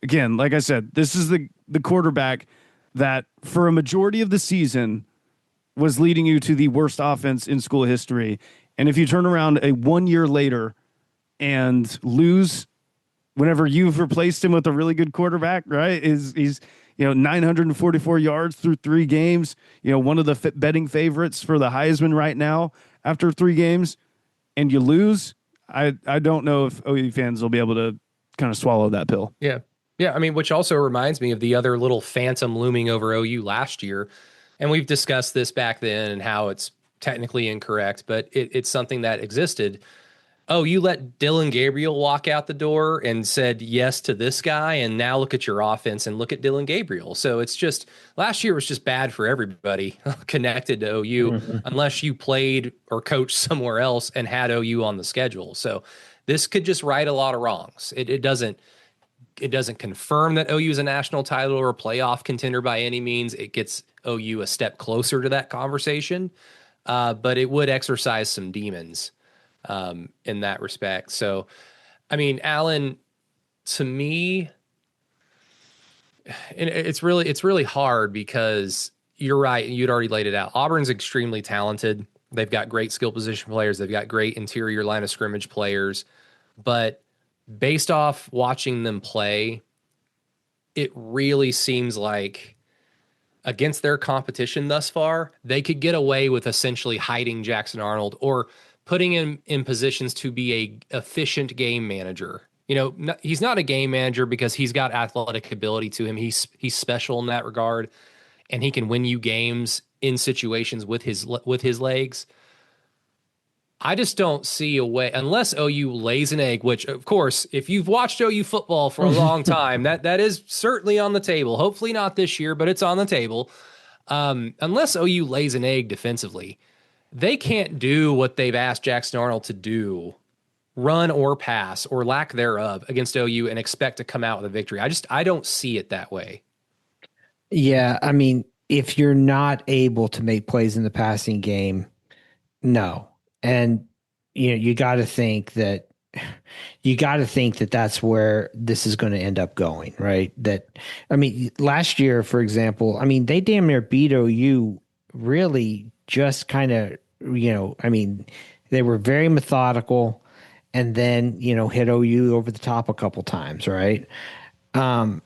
again, like I said, this is the quarterback that for a majority of the season was leading you to the worst offense in school history. And if you turn around 1 year later and lose whenever you've replaced him with a really good quarterback, right? He's 944 yards through 3 games, one of the betting favorites for the Heisman right now after 3 games, and you lose. I don't know if OU fans will be able to kind of swallow that pill. Yeah. Yeah. I mean, which also reminds me of the other little phantom looming over OU last year. And we've discussed this back then and how it's technically incorrect, but it's something that existed. Oh, you let Dylan Gabriel walk out the door and said yes to this guy, and now look at your offense and look at Dylan Gabriel. So it's just, last year was just bad for everybody connected to OU, unless you played or coached somewhere else and had OU on the schedule. So this could just right a lot of wrongs. It doesn't confirm that OU is a national title or a playoff contender by any means. It gets OU a step closer to that conversation, but it would exercise some demons in that respect. So, I mean, Alan, to me, and it's really hard because you're right. You'd already laid it out. Auburn's extremely talented. They've got great skill position players. They've got great interior line of scrimmage players, but based off watching them play, it really seems like against their competition thus far, they could get away with essentially hiding Jackson Arnold or putting him in positions to be a efficient game manager He's not a game manager because he's got athletic ability to him. He's special in that regard, and he can win you games in situations with his legs. I just don't see a way unless OU lays an egg, which of course, if you've watched OU football for a long time, that is certainly on the table. Hopefully not this year, but it's on the table. Unless OU lays an egg defensively, they can't do what they've asked Jackson Arnold to do, run or pass or lack thereof against OU and expect to come out with a victory. I don't see it that way. Yeah, I mean, if you're not able to make plays in the passing game, no. And you got to think that that's where this is going to end up going, right? I mean, last year, for example, I mean, they damn near beat OU really just kind of, I mean, they were very methodical and then, hit OU over the top a couple times, right? I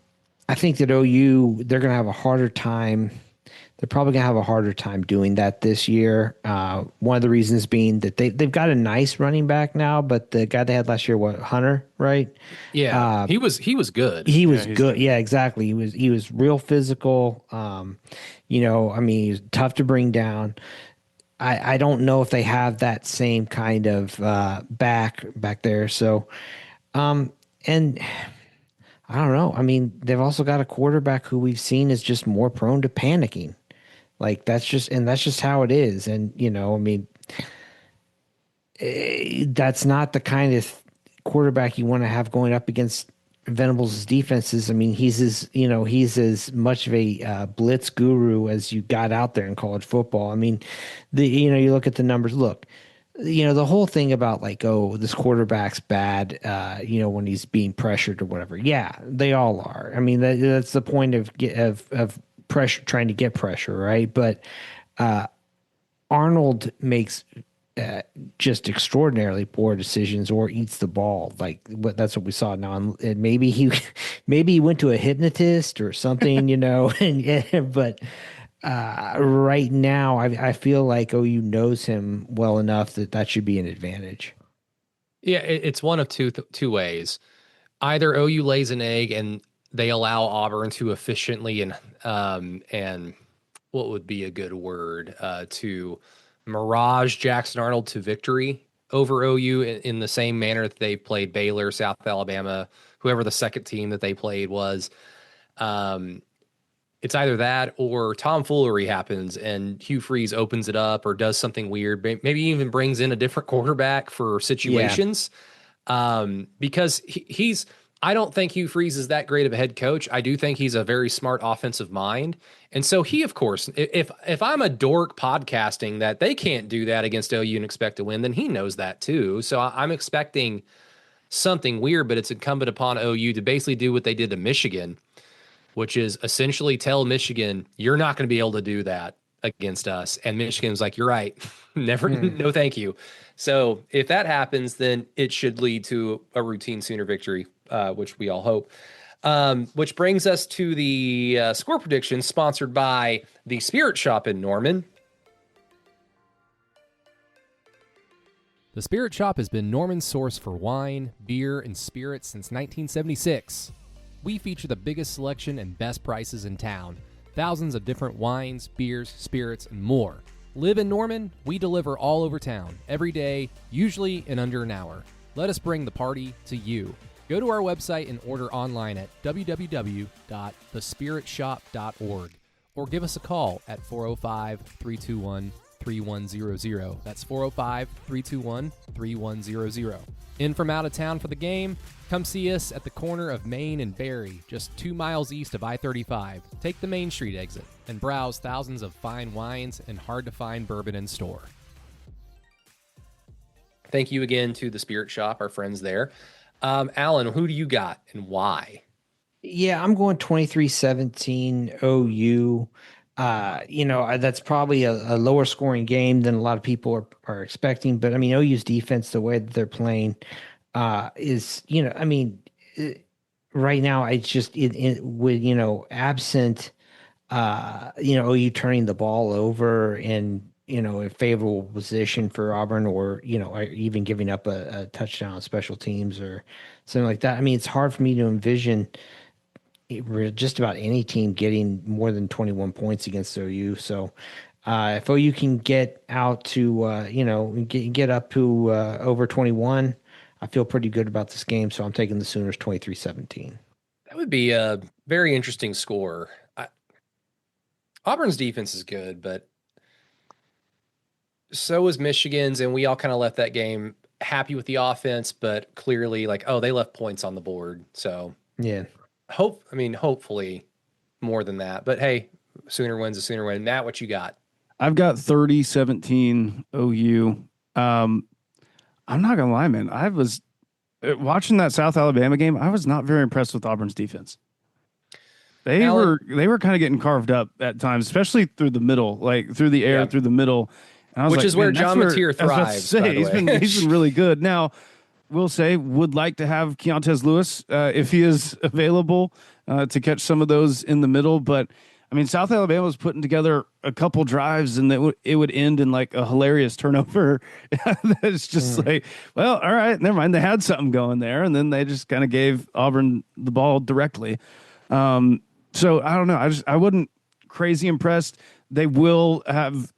think that OU, they're going to have a harder time. They're probably going to have a harder time doing that this year. One of the reasons being that they've got a nice running back now, but the guy they had last year, Hunter, right? Yeah, he was good. He was good. Yeah, exactly. He was real physical. I mean, he's tough to bring down. I don't know if they have that same kind of back there. So, and I don't know. I mean, they've also got a quarterback who we've seen is just more prone to panicking. Like that's just how it is. And, I mean, that's not the kind of quarterback you want to have going up against Venables' defenses. I mean, he's as much of a blitz guru as you got out there in college football. I mean, you look at the numbers. Look, the whole thing about like, oh, this quarterback's bad, when he's being pressured or whatever. Yeah, they all are. I mean, that's the point of pressure, trying to get pressure, right? But Arnold makes just extraordinarily poor decisions or eats the ball. That's what we saw now. And maybe he went to a hypnotist or something, but right now I feel like OU knows him well enough that should be an advantage. Yeah, it's one of two ways. Either OU lays an egg and they allow Auburn to efficiently and what would be a good word to mirage Jackson Arnold to victory over OU in the same manner that they played Baylor, South Alabama, whoever the second team that they played was. It's either that or tomfoolery happens and Hugh Freeze opens it up or does something weird. Maybe even brings in a different quarterback for situations. Yeah. Because I don't think Hugh Freeze is that great of a head coach. I do think he's a very smart offensive mind. And so he, of course, if I'm a dork podcasting that they can't do that against OU and expect to win, then he knows that too. So I'm expecting something weird, but it's incumbent upon OU to basically do what they did to Michigan, which is essentially tell Michigan, you're not going to be able to do that against us. And Michigan's like, you're right. Never, no, thank you. So if that happens, then it should lead to a routine Sooner victory, which we all hope. Which brings us to the score prediction sponsored by the Spirit Shop in Norman. The Spirit Shop has been Norman's source for wine, beer, and spirits since 1976. We feature the biggest selection and best prices in town. Thousands of different wines, beers, spirits, and more. Live in Norman, we deliver all over town, every day, usually in under an hour. Let us bring the party to you. Go to our website and order online at www.thespiritshop.org or give us a call at 405-321-3100. That's 405-321-3100. In from out of town for the game? Come see us at the corner of Main and Berry, just 2 miles east of I-35. Take the Main Street exit and browse thousands of fine wines and hard-to-find bourbon in store. Thank you again to the Spirit Shop, our friends there. Alan, who do you got and why? Yeah, I'm going 23-17 OU. That's probably a lower scoring game than a lot of people are expecting. But I mean, OU's defense, the way that they're playing, is, right now it's just with absent, OU turning the ball over and a favorable position for Auburn, or, or even giving up a touchdown on special teams or something like that. I mean, it's hard for me to envision just about any team getting more than 21 points against OU. So if OU can get out to, get up to over 21, I feel pretty good about this game. So I'm taking the Sooners 23-17. That would be a very interesting score. Auburn's defense is good, but so is Michigan's, and we all kind of left that game happy with the offense, but clearly like, oh, they left points on the board. So yeah, hopefully more than that. But hey, Sooner wins a Sooner win. Matt, what you got? I've got 30-17 OU. I'm not gonna lie, man. I was watching that South Alabama game. I was not very impressed with Auburn's defense. They were kind of getting carved up at times, especially through the middle, like through the air, through the middle. And I was Which is where John Mateer thrives. By the way. He's been really good. Now, we'll say would like to have Keontez Lewis if he is available to catch some of those in the middle, but I mean, South Alabama was putting together a couple drives, and it would end in like a hilarious turnover. It's just like, well, all right, never mind. They had something going there, and then they just kind of gave Auburn the ball directly. So I don't know. I wasn't crazy impressed. They will have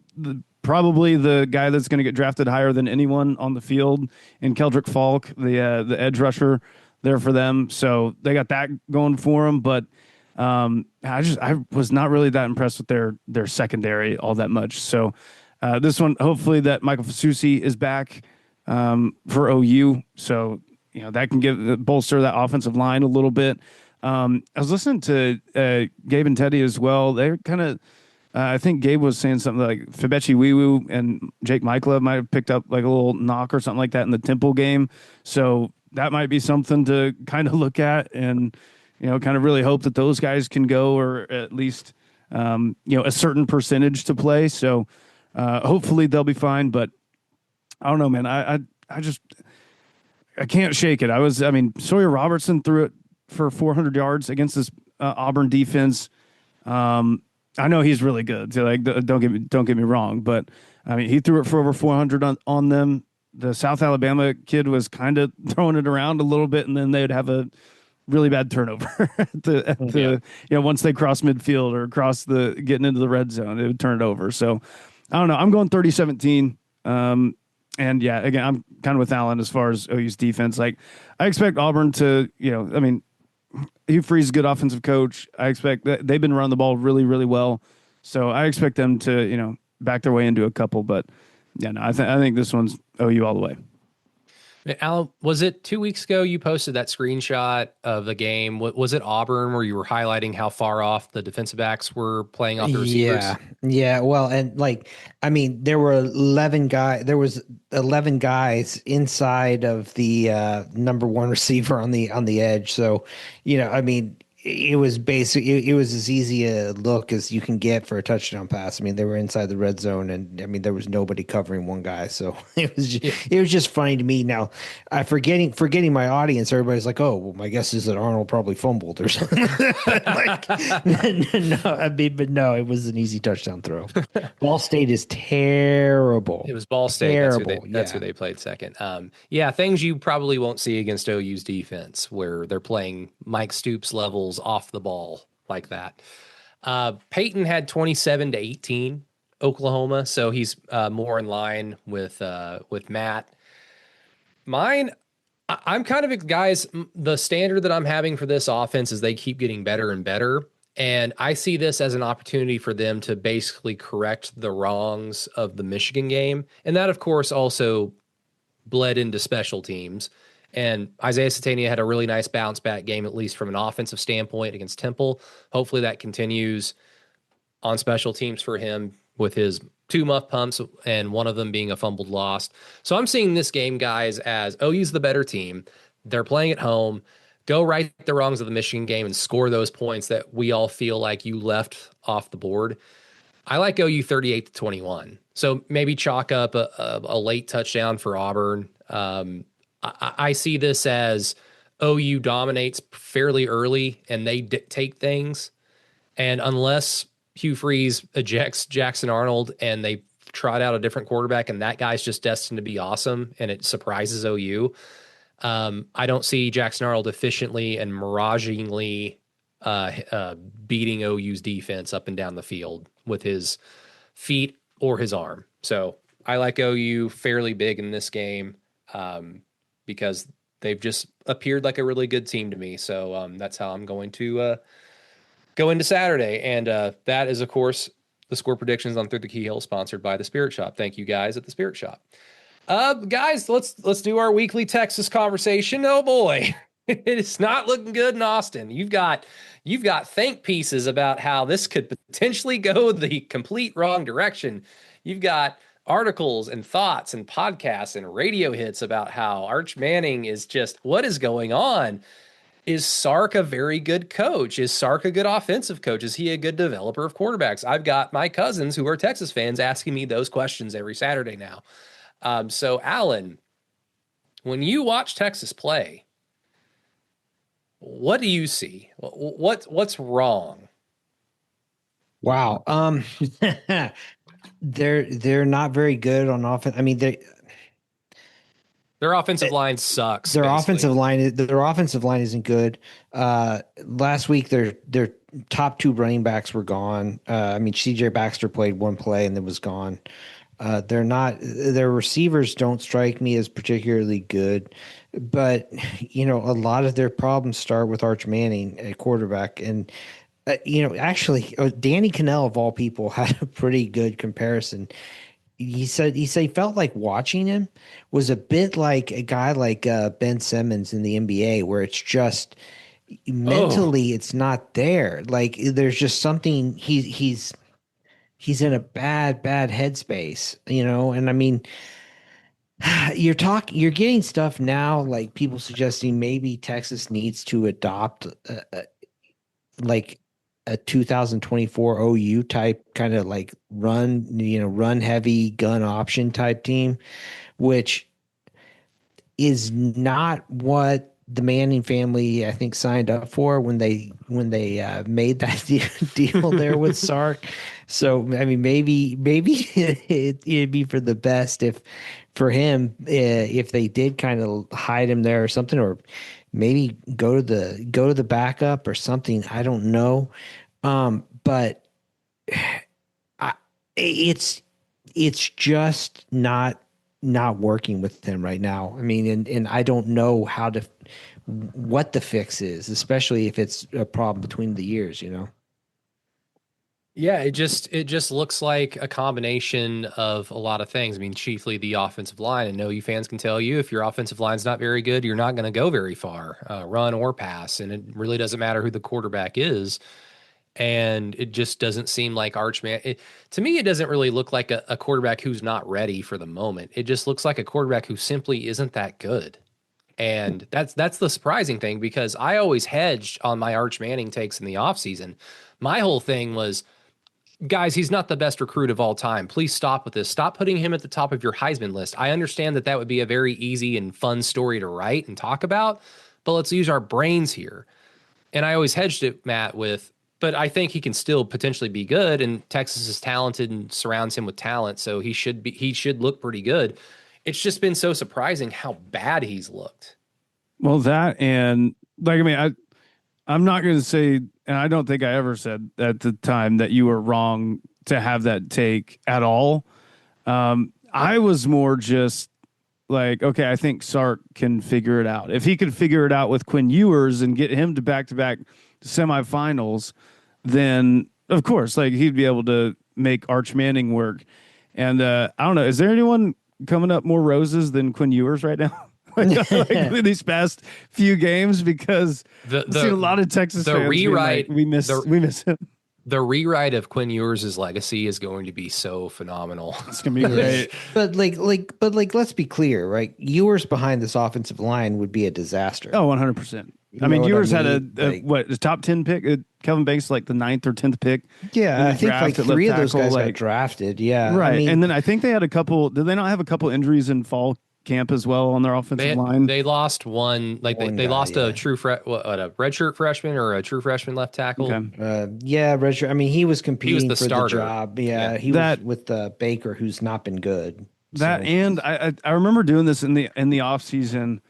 probably the guy that's going to get drafted higher than anyone on the field in Keldrick Falk, the edge rusher there for them. So they got that going for them, but. I was not really that impressed with their secondary all that much. So this one, hopefully that Michael Fasusi is back for OU. So, that can bolster that offensive line a little bit. I was listening to Gabe and Teddy as well. They're kind of, I think Gabe was saying something like Fabechi Wiwu and Jake Michaela might have picked up like a little knock or something like that in the Temple game. So that might be something to kind of look at and, kind of really hope that those guys can go, or at least, a certain percentage to play. So hopefully they'll be fine, but I don't know, man. I can't shake it. Sawyer Robertson threw it for 400 yards against this Auburn defense. I know he's really good. So don't get me wrong, but he threw it for over 400 on them. The South Alabama kid was kind of throwing it around a little bit, and then they'd have a really bad turnover once they cross midfield or getting into the red zone, it would turn it over. So I don't know. I'm going 30-17. And yeah, again, I'm kind of with Alan as far as OU's defense. Like I expect Auburn to, Hugh Freeze is a good offensive coach. I expect that they've been running the ball really, really well. So I expect them to, back their way into a couple, but yeah, no, I think this one's OU all the way. Alan, was it 2 weeks ago you posted that screenshot of the game? Was it Auburn where you were highlighting how far off the defensive backs were playing off the receivers? Yeah. Well, and there were 11 guys. There was 11 guys inside of the number one receiver on the edge. So, it was it was as easy a look as you can get for a touchdown pass. They were inside the red zone, and there was nobody covering one guy. So it was just funny to me. Now, forgetting my audience, everybody's like, "Oh, well, my guess is that Arnold probably fumbled or something." No, it was an easy touchdown throw. Ball State is terrible. It was Ball State. Terrible. That's who they played second. Things you probably won't see against OU's defense, where they're playing Mike Stoops levels off the ball like that. Peyton had 27-18 Oklahoma, so he's more in line with Matt. Mine, I'm kind of, guys, the standard that I'm having for this offense is they keep getting better and better, and I see this as an opportunity for them to basically correct the wrongs of the Michigan game, and that, of course, also bled into special teams. And Isaiah Satania had a really nice bounce back game, at least from an offensive standpoint against Temple. Hopefully that continues on special teams for him with his 2 muff pumps and one of them being a fumbled lost. So I'm seeing this game, guys, as OU's the better team. They're playing at home. Go right the wrongs of the Michigan game and score those points that we all feel like you left off the board. I like OU 38-21. So maybe chalk up a late touchdown for Auburn. I see this as OU dominates fairly early and they dictate things. And unless Hugh Freeze ejects Jackson Arnold and they trot out a different quarterback and that guy's just destined to be awesome and it surprises OU. I don't see Jackson Arnold efficiently and miragingly beating OU's defense up and down the field with his feet or his arm. So I like OU fairly big in this game because they've just appeared like a really good team to me. So that's how I'm going to go into Saturday. And that is, of course, the score predictions on Through the Keyhole, sponsored by the Spirit Shop. Thank you guys at the Spirit Shop. Guys, let's do our weekly Texas conversation. Oh boy, it is not looking good in Austin. You've got think pieces about how this could potentially go the complete wrong direction. You've got articles and thoughts and podcasts and radio hits about how Arch Manning is just, what is going on? Is Sark a very good coach? Is Sark a good offensive coach? Is he a good developer of quarterbacks? I've got my cousins who are Texas fans asking me those questions every Saturday now. So Alan, when you watch Texas play, what do you see? What's wrong? Wow. They're not very good on offense. I mean, their offensive line sucks. Their basically. offensive line isn't good. Last week their top two running backs were gone. I mean, CJ Baxter played one play and then was gone. Their receivers don't strike me as particularly good, but a lot of their problems start with Arch Manning at quarterback. And, actually Danny Cannell of all people had a pretty good comparison. He said he felt like watching him was a bit like a guy like Ben Simmons in the NBA, where it's just mentally it's not there. Like there's just something he's in a bad headspace, and I mean, you're getting stuff now, like people suggesting maybe Texas needs to adopt like a 2024 OU type kind of like run heavy gun option type team, which is not what the Manning family, I think, signed up for when they made that deal there with Sark. So, I mean, maybe it'd be for the best for him if they did kind of hide him there or something, or maybe go to the backup or something. I don't know, but it's just not working with him right now. I mean, and I don't know what the fix is, especially if it's a problem between the years, Yeah, it just looks like a combination of a lot of things. I mean, chiefly the offensive line. And OU fans can tell you if your offensive line's not very good, you're not going to go very far, run or pass. And it really doesn't matter who the quarterback is. And it just doesn't seem like to me, it doesn't really look like a quarterback who's not ready for the moment. It just looks like a quarterback who simply isn't that good. And that's the surprising thing, because I always hedged on my Arch Manning takes in the offseason. My whole thing was, guys, he's not the best recruit of all time. Please stop with this. Stop putting him at the top of your Heisman list. I understand that would be a very easy and fun story to write and talk about, but let's use our brains here. And I always hedged it, Matt, but I think he can still potentially be good, and Texas is talented and surrounds him with talent, so he should look pretty good. It's just been so surprising how bad he's looked. Well, that, and like, I mean, I'm not going to say, and I don't think I ever said at the time that you were wrong to have that take at all. I was more just like, okay, I think Sark can figure it out. If he could figure it out with Quinn Ewers and get him to back-to-back semifinals, then of course, like, he'd be able to make Arch Manning work. And I don't know, is there anyone coming up more roses than Quinn Ewers right now? like these past few games, because I've seen a lot of Texas fans rewrite. Like, we miss him. The rewrite of Quinn Ewers' legacy is going to be so phenomenal. It's gonna be great. But let's be clear, right? Ewers behind this offensive line would be a disaster. Oh, 100%. I mean, Ewers had a top 10 pick. Kelvin Banks like the 9th or 10th pick. Yeah, I think like 3 of those guys got drafted. Yeah, right. I mean, and then I think they had a couple. Did they not have a couple injuries in fall camp as well on their offensive line. They lost one, like One they guy, lost yeah. a a redshirt freshman or a true freshman left tackle. Okay. Yeah, Richard. I mean, he was competing the for starter. the job. Yeah, Yeah. he That- was with Baker, who's not been good. That So- and I remember doing this in the off season.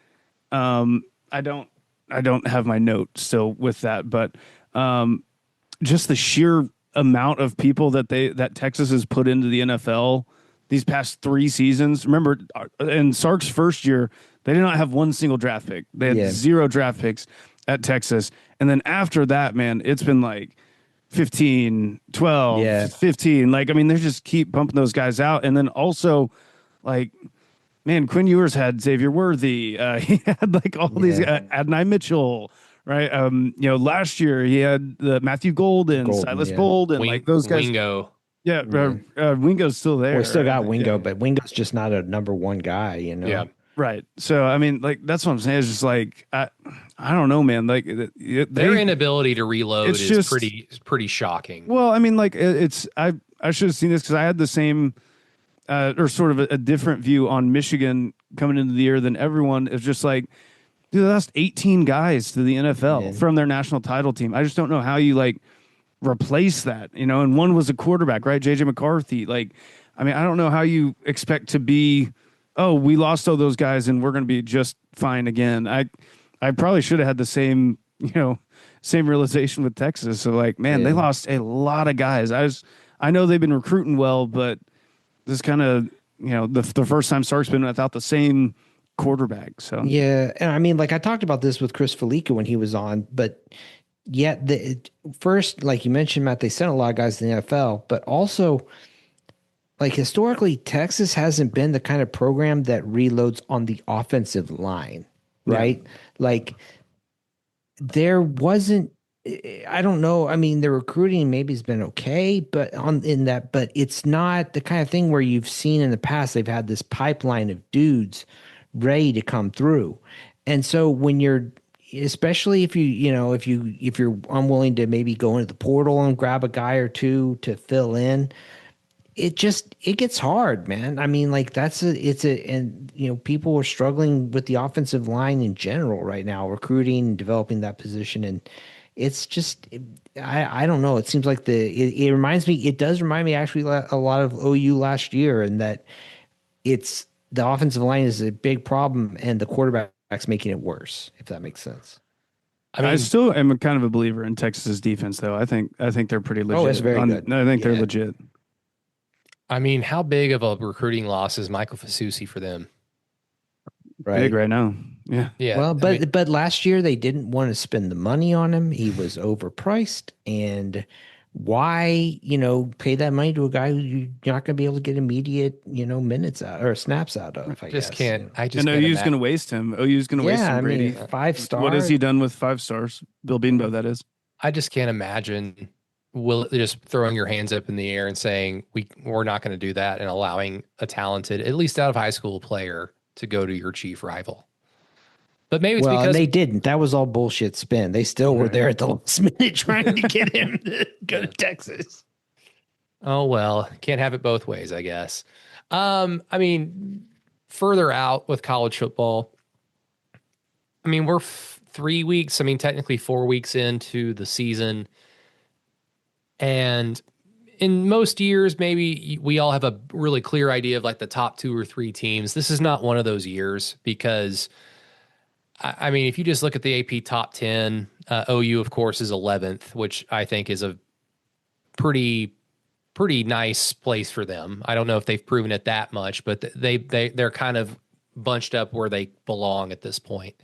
I don't have my note still with that, but just the sheer amount of people that Texas has put into the NFL these past 3 seasons. Remember, in Sark's first year, they did not have one single draft pick. They had 0 draft picks at Texas, and then after that, man, it's been like 15, 12, 15. Like, I mean, they just keep pumping those guys out, and then also, like, man, Quinn Ewers had Xavier Worthy. He had like all these Adonai Mitchell, right? Last year he had the Matthew Golden, Silas Golden, like those guys. Wingo. Yeah, Wingo's still there. We still got Wingo, Yeah. but Wingo's just not a number one guy, you know. Yeah. Right. So I mean, like that's what I'm saying. It's just like I don't know, man. Like Their inability to reload it's is just- pretty shocking. Well, I mean, like I should have seen this because I had the same or sort of a different view on Michigan coming into the year than everyone. It's just like, dude, they lost 18 guys to the NFL from their national title team. I just don't know how you like replace that, you know. And one was a quarterback, right? JJ McCarthy. Like, I mean, I don't know how you expect to be. Oh, we lost all those guys and we're going to be just fine again. I probably should have had the same realization with Texas. So like, man, they lost a lot of guys. I know they've been recruiting well, but this kind of, the first time Sark's been without the same quarterback. So Yeah, and I mean, like I talked about this with Chris Felica when he was on, but yet first, like you mentioned, Matt, they sent a lot of guys to the NFL, but also, like historically, Texas hasn't been the kind of program that reloads on the offensive line, right? Like there wasn't. I don't know. I mean, the recruiting maybe has been okay, but but it's not the kind of thing where you've seen in the past. They've had this pipeline of dudes ready to come through, and so when you're, especially if if you're unwilling to maybe go into the portal and grab a guy or two to fill in, it gets hard, man. I mean, like people are struggling with the offensive line in general right now, recruiting and developing that position. And it's just, I don't know. It seems like it does remind me actually a lot of OU last year, and that the offensive line is a big problem and the quarterback's making it worse, if that makes sense. I mean, I still am kind of a believer in Texas's defense, though. I think they're pretty legit. Oh, it's very good. I think they're legit. I mean, how big of a recruiting loss is Michael Fasusi for them? Big right now. Yeah. Yeah. Well, I mean, but last year they didn't want to spend the money on him. He was overpriced, and why, pay that money to a guy who you're not going to be able to get immediate, snaps out of? I just guess. can't. I just And can't OU's imagine. going to waste him. OU's going to waste him. Brady. 5-star. What has he done with 5 stars? Bill Beanbo, that is. I just can't imagine just throwing your hands up in the air and saying we're not going to do that, and allowing a talented, at least out of high school player, to go to your chief rival. But maybe it's Well, and because they didn't. That was all bullshit spin. They still were there at the last minute trying to get him to go to Texas. oh well, can't have it both ways, I guess. I mean, further out with college football, I mean, we're 3 weeks, I mean, technically 4 weeks into the season. And in most years, maybe we all have a really clear idea of like the top 2 or 3 teams. This is not one of those years because, I mean, if you just look at the AP top 10, OU, of course, is 11th, which I think is a pretty nice place for them. I don't know if they've proven it that much, but they're kind of bunched up where they belong at this point.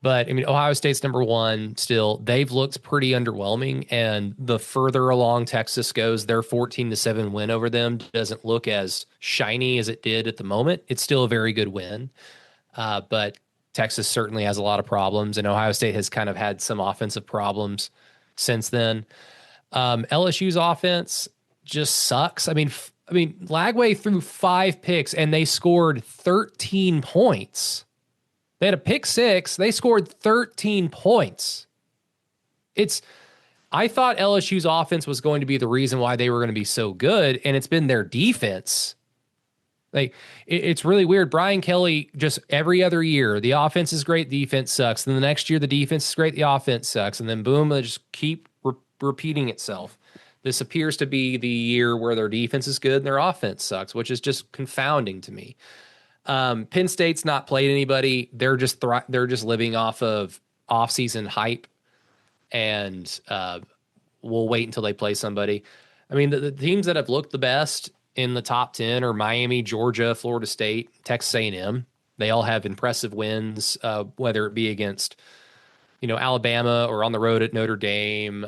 But I mean, Ohio State's number 1 still. They've looked pretty underwhelming, and the further along Texas goes, their 14-7 win over them doesn't look as shiny as it did at the moment. It's still a very good win, but Texas certainly has a lot of problems, and Ohio State has kind of had some offensive problems since then. LSU's offense just sucks. I mean, Lagway threw 5 picks, and they scored 13 points. They had a pick 6. They scored 13 points. I thought LSU's offense was going to be the reason why they were going to be so good, and it's been their defense Like it's really weird. Brian Kelly, just every other year, the offense is great, defense sucks. Then the next year, the defense is great, the offense sucks, and then boom, they just keep repeating itself. This appears to be the year where their defense is good and their offense sucks, which is just confounding to me. Penn State's not played anybody. They're just living off of off-season hype, and we'll wait until they play somebody. I mean, the teams that have looked the best in the top 10 are Miami, Georgia, Florida State, Texas A&M. They all have impressive wins, whether it be against, Alabama or on the road at Notre Dame.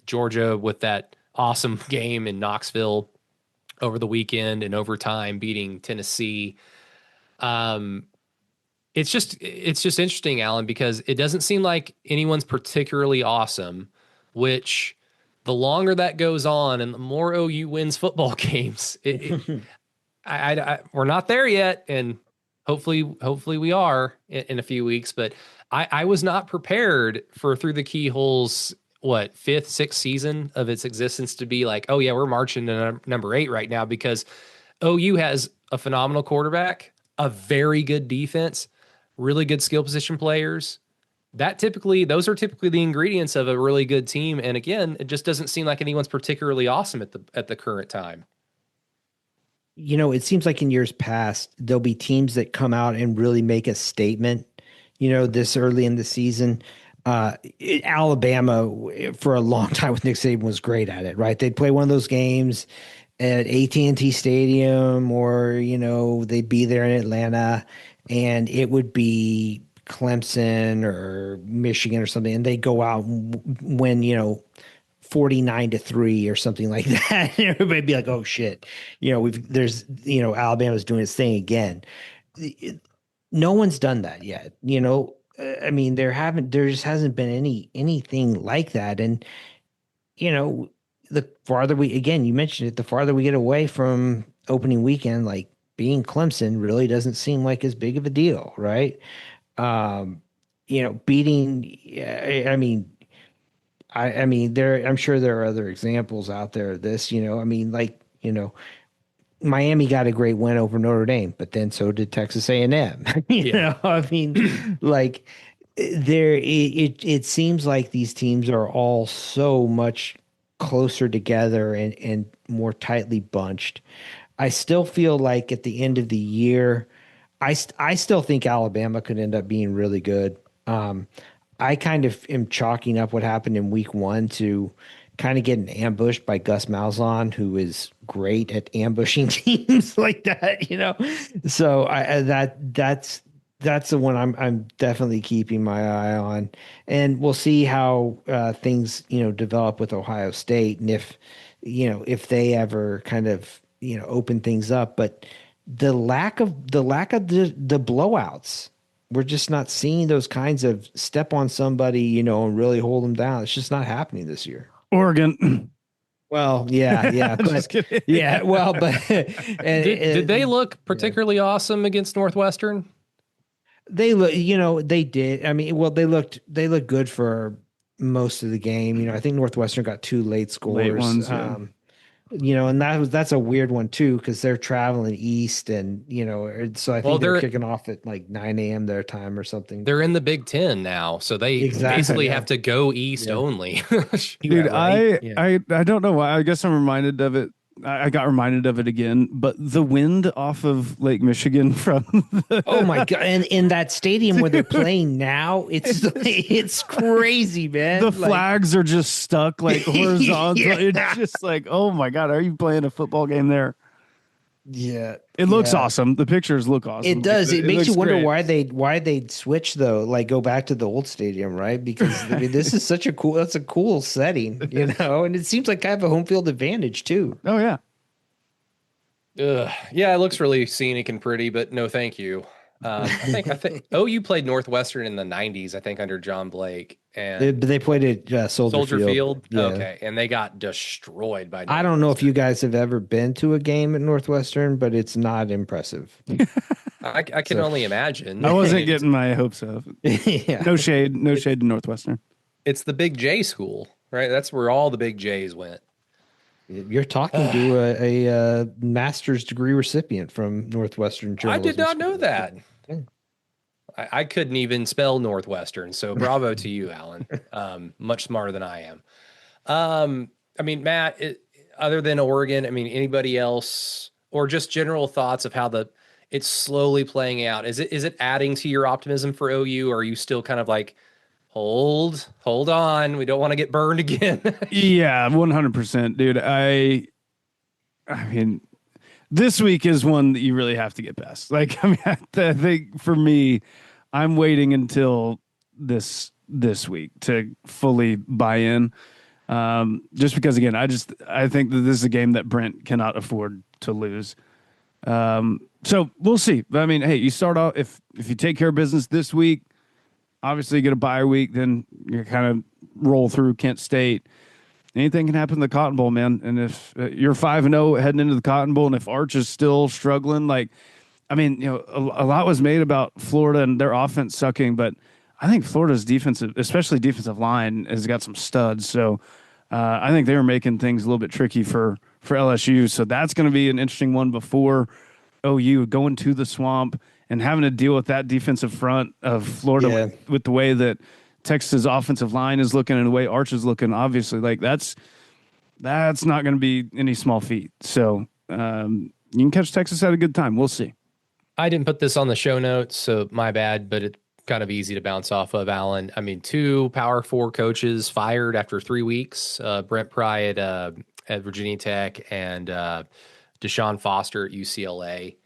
Georgia with that awesome game in Knoxville over the weekend in overtime, beating Tennessee. It's just interesting, Alan, because it doesn't seem like anyone's particularly awesome, which the longer that goes on and the more OU wins football games, we're not there yet. And hopefully we are in a few weeks, but I was not prepared for Through the Keyhole's fifth, sixth season of its existence to be like, oh yeah, we're marching to number 8 right now, because OU has a phenomenal quarterback, a very good defense, really good skill position players. Those are typically the ingredients of a really good team. And again, it just doesn't seem like anyone's particularly awesome at the current time. It seems like in years past, there'll be teams that come out and really make a statement, this early in the season. Alabama, for a long time with Nick Saban, was great at it, right? They'd play one of those games at AT&T Stadium, or, they'd be there in Atlanta, and it would be Clemson or Michigan or something, and they go out and win, 49-3 or something like that. And everybody'd be like, oh shit, Alabama's doing its thing again. No one's done that yet. I mean, there just hasn't been anything like that. And, the farther you mentioned it, the farther we get away from opening weekend, like being Clemson really doesn't seem like as big of a deal. Right. Beating, I'm sure there are other examples out there of this, Miami got a great win over Notre Dame, but then so did Texas A&M. It seems like these teams are all so much closer together and more tightly bunched. I still feel like at the end of the year, I still think Alabama could end up being really good. I kind of am chalking up what happened in week 1 to kind of getting ambushed by Gus Malzahn, who is great at ambushing teams like that, So that's the one I'm definitely keeping my eye on, and we'll see how things develop with Ohio State, and if they ever kind of open things up. But the lack of the blowouts, we're just not seeing those kinds of step on somebody, and really hold them down. It's just not happening this year. Oregon. Well, yeah, Just kidding. yeah. Well, but did they look particularly awesome against Northwestern? They look, they did. I mean, well, they looked good for most of the game. I think Northwestern got 2 late scores. Late ones, yeah. And that's a weird one too, because they're traveling east, and so I think they're kicking off at like 9 a.m. their time or something. They're in the Big Ten now, so they basically have to go east only. Dude, right? I don't know why. I guess I'm reminded of it. I got reminded of it again, but the wind off of Lake Michigan from oh my god! And in that stadium where they're playing now, it's crazy, man. The flags are just stuck like horizontal. Yeah. It's just like, oh my god, are you playing a football game there? Yeah, it looks awesome. The pictures look awesome. It does. It makes you wonder great. why they'd switch though, like go back to the old stadium, right? Because this is that's a cool setting, and it seems like kind of a home field advantage too. Oh yeah. Yeah, it looks really scenic and pretty, but no, thank you. I think OU played Northwestern in the 90s, I think, under John Blake, and they played at Soldier Field. Yeah. Okay, and they got destroyed by I don't know if you guys have ever been to a game at Northwestern, but it's not impressive. I can only imagine. I wasn't getting my hopes up. Yeah. No shade to Northwestern. It's the Big J school, right? That's where all the Big J's went. You're talking to a master's degree recipient from Northwestern I did Journalism not know School. that. Yeah. I couldn't even spell Northwestern. So bravo to you, Alan. Much smarter than I am. I mean, Matt, other than Oregon, I mean, anybody else or just general thoughts of how it's slowly playing out? Is it adding to your optimism for OU, or are you still kind of like, hold on, we don't want to get burned again? Yeah, 100%, dude. I mean, this week is one that you really have to get past. Like, I mean, I think for me, I'm waiting until this week to fully buy in. Just because, again, I think that this is a game that Brent cannot afford to lose. So we'll see. I mean, hey, you start off if you take care of business this week, obviously you get a bye week, then you kind of roll through Kent State. Anything can happen in the Cotton Bowl, man. And if you're 5-0 heading into the Cotton Bowl, and if Arch is still struggling, like, I mean, you know, a lot was made about Florida and their offense sucking, but I think Florida's defensive, especially defensive line, has got some studs. So I think they were making things a little bit tricky for LSU. So that's going to be an interesting one before OU going to the Swamp and having to deal with that defensive front of Florida with the way that Texas' offensive line is looking and the way Arch is looking. Obviously, like that's not going to be any small feat. So you can catch Texas at a good time. We'll see. I didn't put this on the show notes, so my bad, but it's kind of easy to bounce off of, Alan. I mean, 2 Power 4 coaches fired after 3 weeks. Brent Pry at Virginia Tech and Deshaun Foster at UCLA.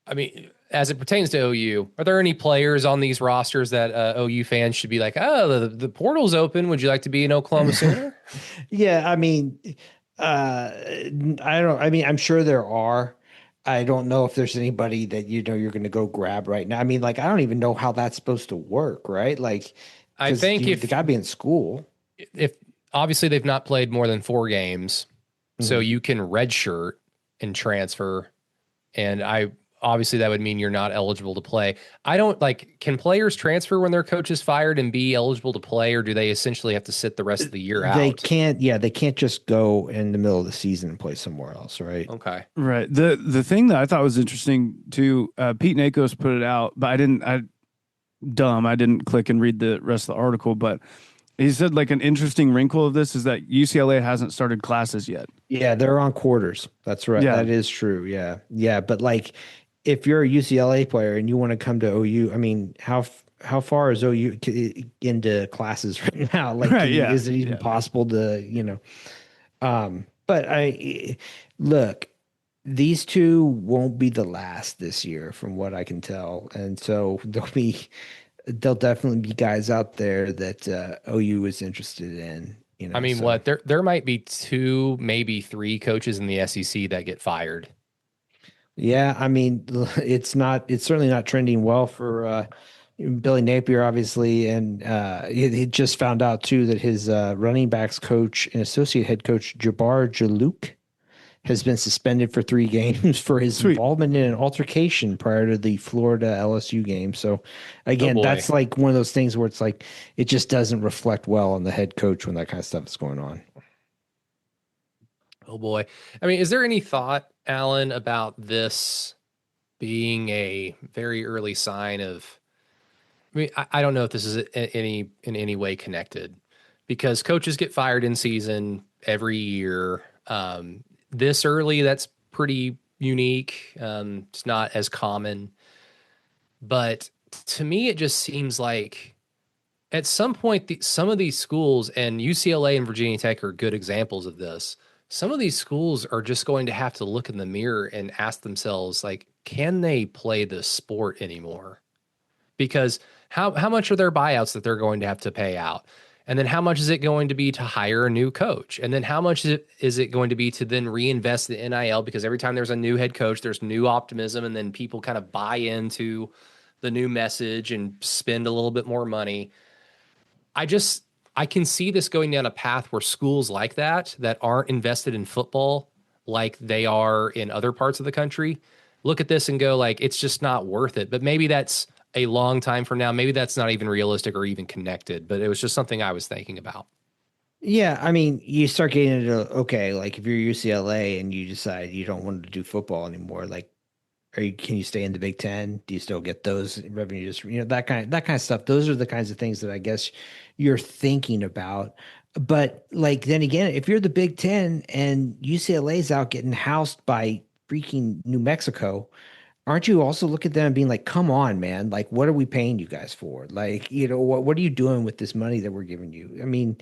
I mean, as it pertains to OU, are there any players on these rosters that OU fans should be like, oh, the portal's open. Would you like to be an Oklahoma Sooner? Yeah, I mean, I'm sure there are. I don't know if there's anybody that you're going to go grab right now. I mean, like, I don't even know how that's supposed to work, right? Like, I think the guy be in school. If obviously they've not played more than 4 games, so you can redshirt and transfer, and obviously that would mean you're not eligible to play. I don't can players transfer when their coach is fired and be eligible to play, or do they essentially have to sit the rest of the year out? They can't just go in the middle of the season and play somewhere else, right? Okay. Right. The thing that I thought was interesting too, Pete Nakos put it out, but I didn't click and read the rest of the article, but he said like an interesting wrinkle of this is that UCLA hasn't started classes yet. Yeah, they're on quarters. That's right. Yeah. That is true. Yeah. Yeah, but like if you're a UCLA player and you want to come to OU, I mean, how far is OU into classes right now? Like, is it even possible to, but look, these 2 won't be the last this year from what I can tell. And so there'll definitely be guys out there that OU is interested in. I mean, what there might be 2, maybe 3 coaches in the SEC that get fired. Yeah, I mean, it's certainly not trending well for Billy Napier, obviously, and he just found out too that his running backs coach and associate head coach Jabbar Jalouk has been suspended for 3 games for his involvement in an altercation prior to the Florida LSU game. So again, that's like one of those things where it's like it just doesn't reflect well on the head coach when that kind of stuff is going on. Oh boy. I mean, is there any thought, Alan, about this being a very early sign of, I mean, I don't know if this is in any way connected, because coaches get fired in season every year. This early, that's pretty unique. It's not as common, but to me, it just seems like at some point, some of these schools, and UCLA and Virginia Tech are good examples of this, some of these schools are just going to have to look in the mirror and ask themselves, like, can they play this sport anymore? Because how much are their buyouts that they're going to have to pay out? And then how much is it going to be to hire a new coach? And then how much is it going to be to then reinvest the NIL? Because every time there's a new head coach, there's new optimism, and then people kind of buy into the new message and spend a little bit more money. I can see this going down a path where schools like that aren't invested in football like they are in other parts of the country look at this and go like, it's just not worth it. But maybe that's a long time from now. Maybe that's not even realistic or even connected, but it was just something I was thinking about. Yeah, I mean, you start getting into okay, like if you're UCLA and you decide you don't want to do football anymore, like can you stay in the Big Ten? Do you still get those revenues? That kind of stuff. Those are the kinds of things that I guess you're thinking about. But like then again, if you're the Big Ten and UCLA's out getting housed by freaking New Mexico, aren't you also look at them and being like, come on, man, like what are we paying you guys for? Like, what are you doing with this money that we're giving you? I mean,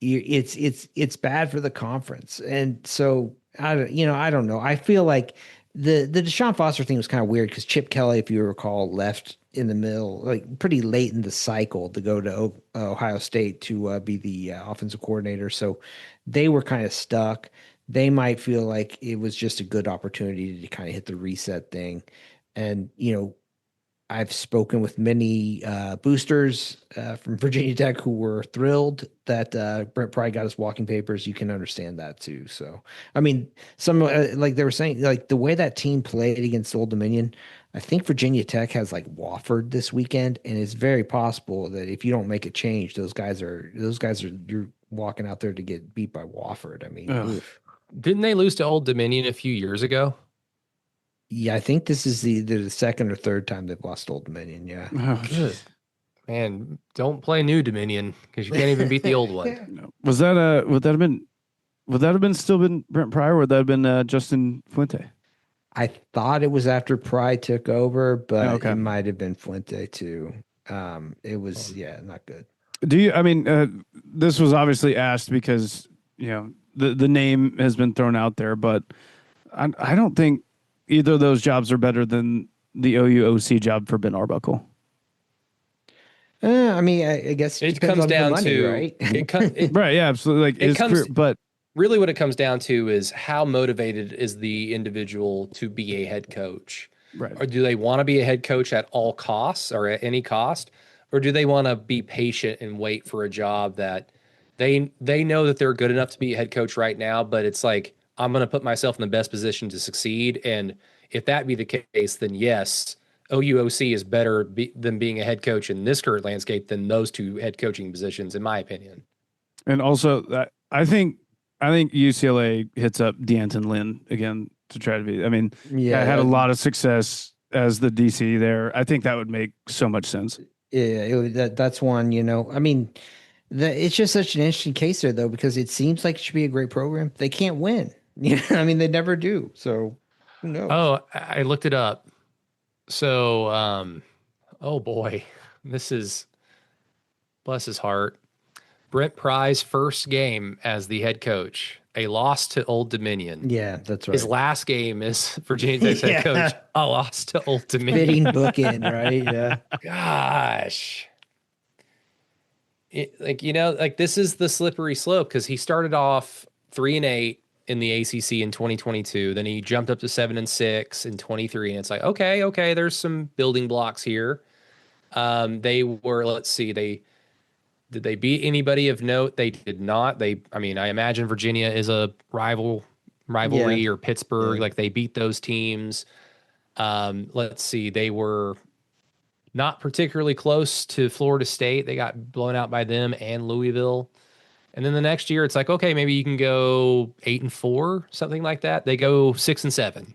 it's bad for the conference. And so I don't know. I feel like the Deshaun Foster thing was kind of weird because Chip Kelly, if you recall, left in the middle, like pretty late in the cycle to go to Ohio State to be the offensive coordinator. So they were kind of stuck. They might feel like it was just a good opportunity to kind of hit the reset thing. And, I've spoken with many boosters from Virginia Tech who were thrilled that Brent Pry got his walking papers. You can understand that too. So, I mean, some like they were saying, like the way that team played against Old Dominion, I think Virginia Tech has like Wofford this weekend, and it's very possible that if you don't make a change, those guys are you're walking out there to get beat by Wofford. I mean, Ugh. oof. Didn't they lose to Old Dominion a few years ago? Yeah, I think this is the second or third time they've lost Old Dominion. Yeah. Oh, Good. Man, don't play New Dominion because you can't even beat the old one. no. Was that would that have been still been Brent Pryor? Or would that have been Justin Fuente? I thought it was after Pride took over, but Okay. it might have been Fuente too. It was not good. Do you? I mean, this was obviously asked because the name has been thrown out there, but I don't think either of those jobs are better than the OUOC job for Ben Arbuckle. I mean, I guess it It depends comes on the down money, to right? Right? Yeah, absolutely. Like It his comes- career, but really what it comes down to is how motivated is the individual to be a head coach? right. Or do they want to be a head coach at all costs or at any cost? Or do they want to be patient and wait for a job that they know that they're good enough to be a head coach right now, but it's like, I'm going to put myself in the best position to succeed. And if that be the case, then yes, OUOC is better than being a head coach in this current landscape than those two head coaching positions, in my opinion. And also, I think UCLA hits up D'Anton Lynn again to try to be. I mean, Yeah, I had a lot of success as the DC there. I think that would make so much sense. yeah. That's one. I mean, it's just such an interesting case there, though, because it seems like it should be a great program. They can't win. I mean, they never do. So who knows? Oh, I looked it up. So, oh boy, this is, bless his heart, Brent Pry's first game as the head coach, a loss to Old Dominion. Yeah, that's right. His last game is Virginia Tech's head coach, a loss to Old Dominion. Fitting bookend, right? Yeah. Gosh. This is the slippery slope because he started off 3-8 in the ACC in 2022. Then he jumped up to 7-6 in 23. And it's like, okay, there's some building blocks here. They were, let's see, did they beat anybody of note? They did not. I imagine Virginia is a rivalry Yeah. or Pittsburgh. Yeah. Like they beat those teams. Let's see, they were not particularly close to Florida State. They got blown out by them and Louisville. And then the next year, it's like, okay, maybe you can go 8-4, something like that. They go 6-7.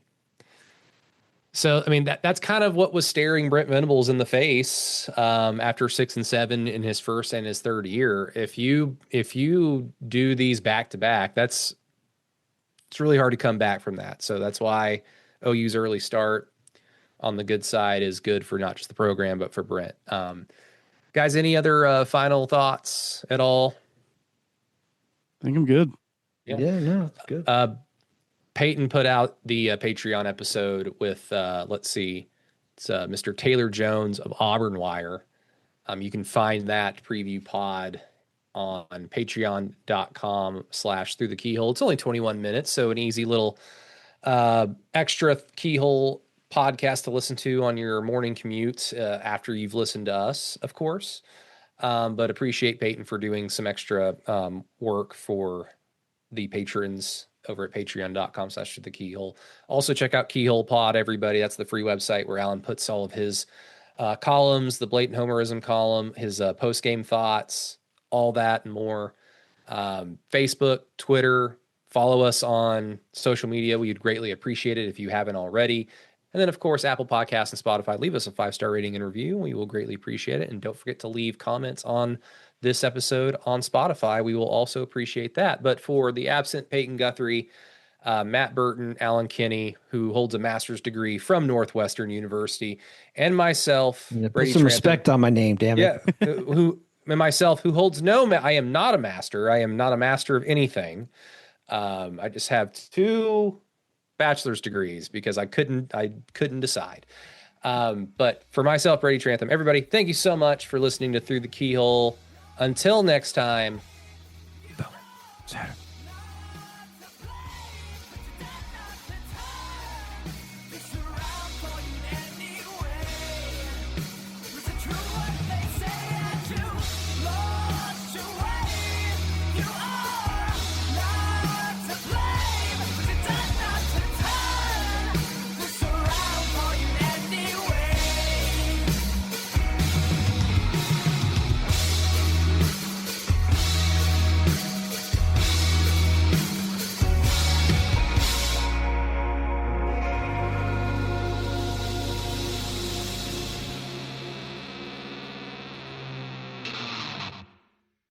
So, I mean, that's kind of what was staring Brent Venables in the face after 6-7 in his first and his third year. If you do these back to back, it's really hard to come back from that. So that's why OU's early start on the good side is good for not just the program, but for Brent. Guys, any other final thoughts at all? I think I'm good. Yeah, no, it's good. Peyton put out the Patreon episode with, let's see, it's Mr. Taylor Jones of Auburn Wire. You can find that preview pod on patreon.com/through the keyhole. It's only 21 minutes, so an easy little extra keyhole podcast to listen to on your morning commute after you've listened to us, of course. But appreciate Peyton for doing some extra work for the patrons over at patreon.com/the keyhole. Also check out Keyhole Pod, everybody. That's the free website where Alan puts all of his columns, the blatant homerism columm, his post-game thoughts, all that and more. Facebook, Twitter. Follow us on social media. We'd greatly appreciate it if you haven't already. And then, of course, Apple Podcasts and Spotify. Leave us a 5-star rating and review. We will greatly appreciate it. And don't forget to leave comments on this episode on Spotify. We will also appreciate that. But for the absent Peyton Guthrie, Matt Burton, Alan Kinney, who holds a master's degree from Northwestern University, and myself, Put Brady some Trantham, respect on my name, damn it. yeah, who holds no, I am not a master. I am not a master of anything. I just have 2 bachelor's degrees because I couldn't decide. But for myself, Brady Trantham, everybody, thank you so much for listening to Through the Keyhole. Until next time. Saturday.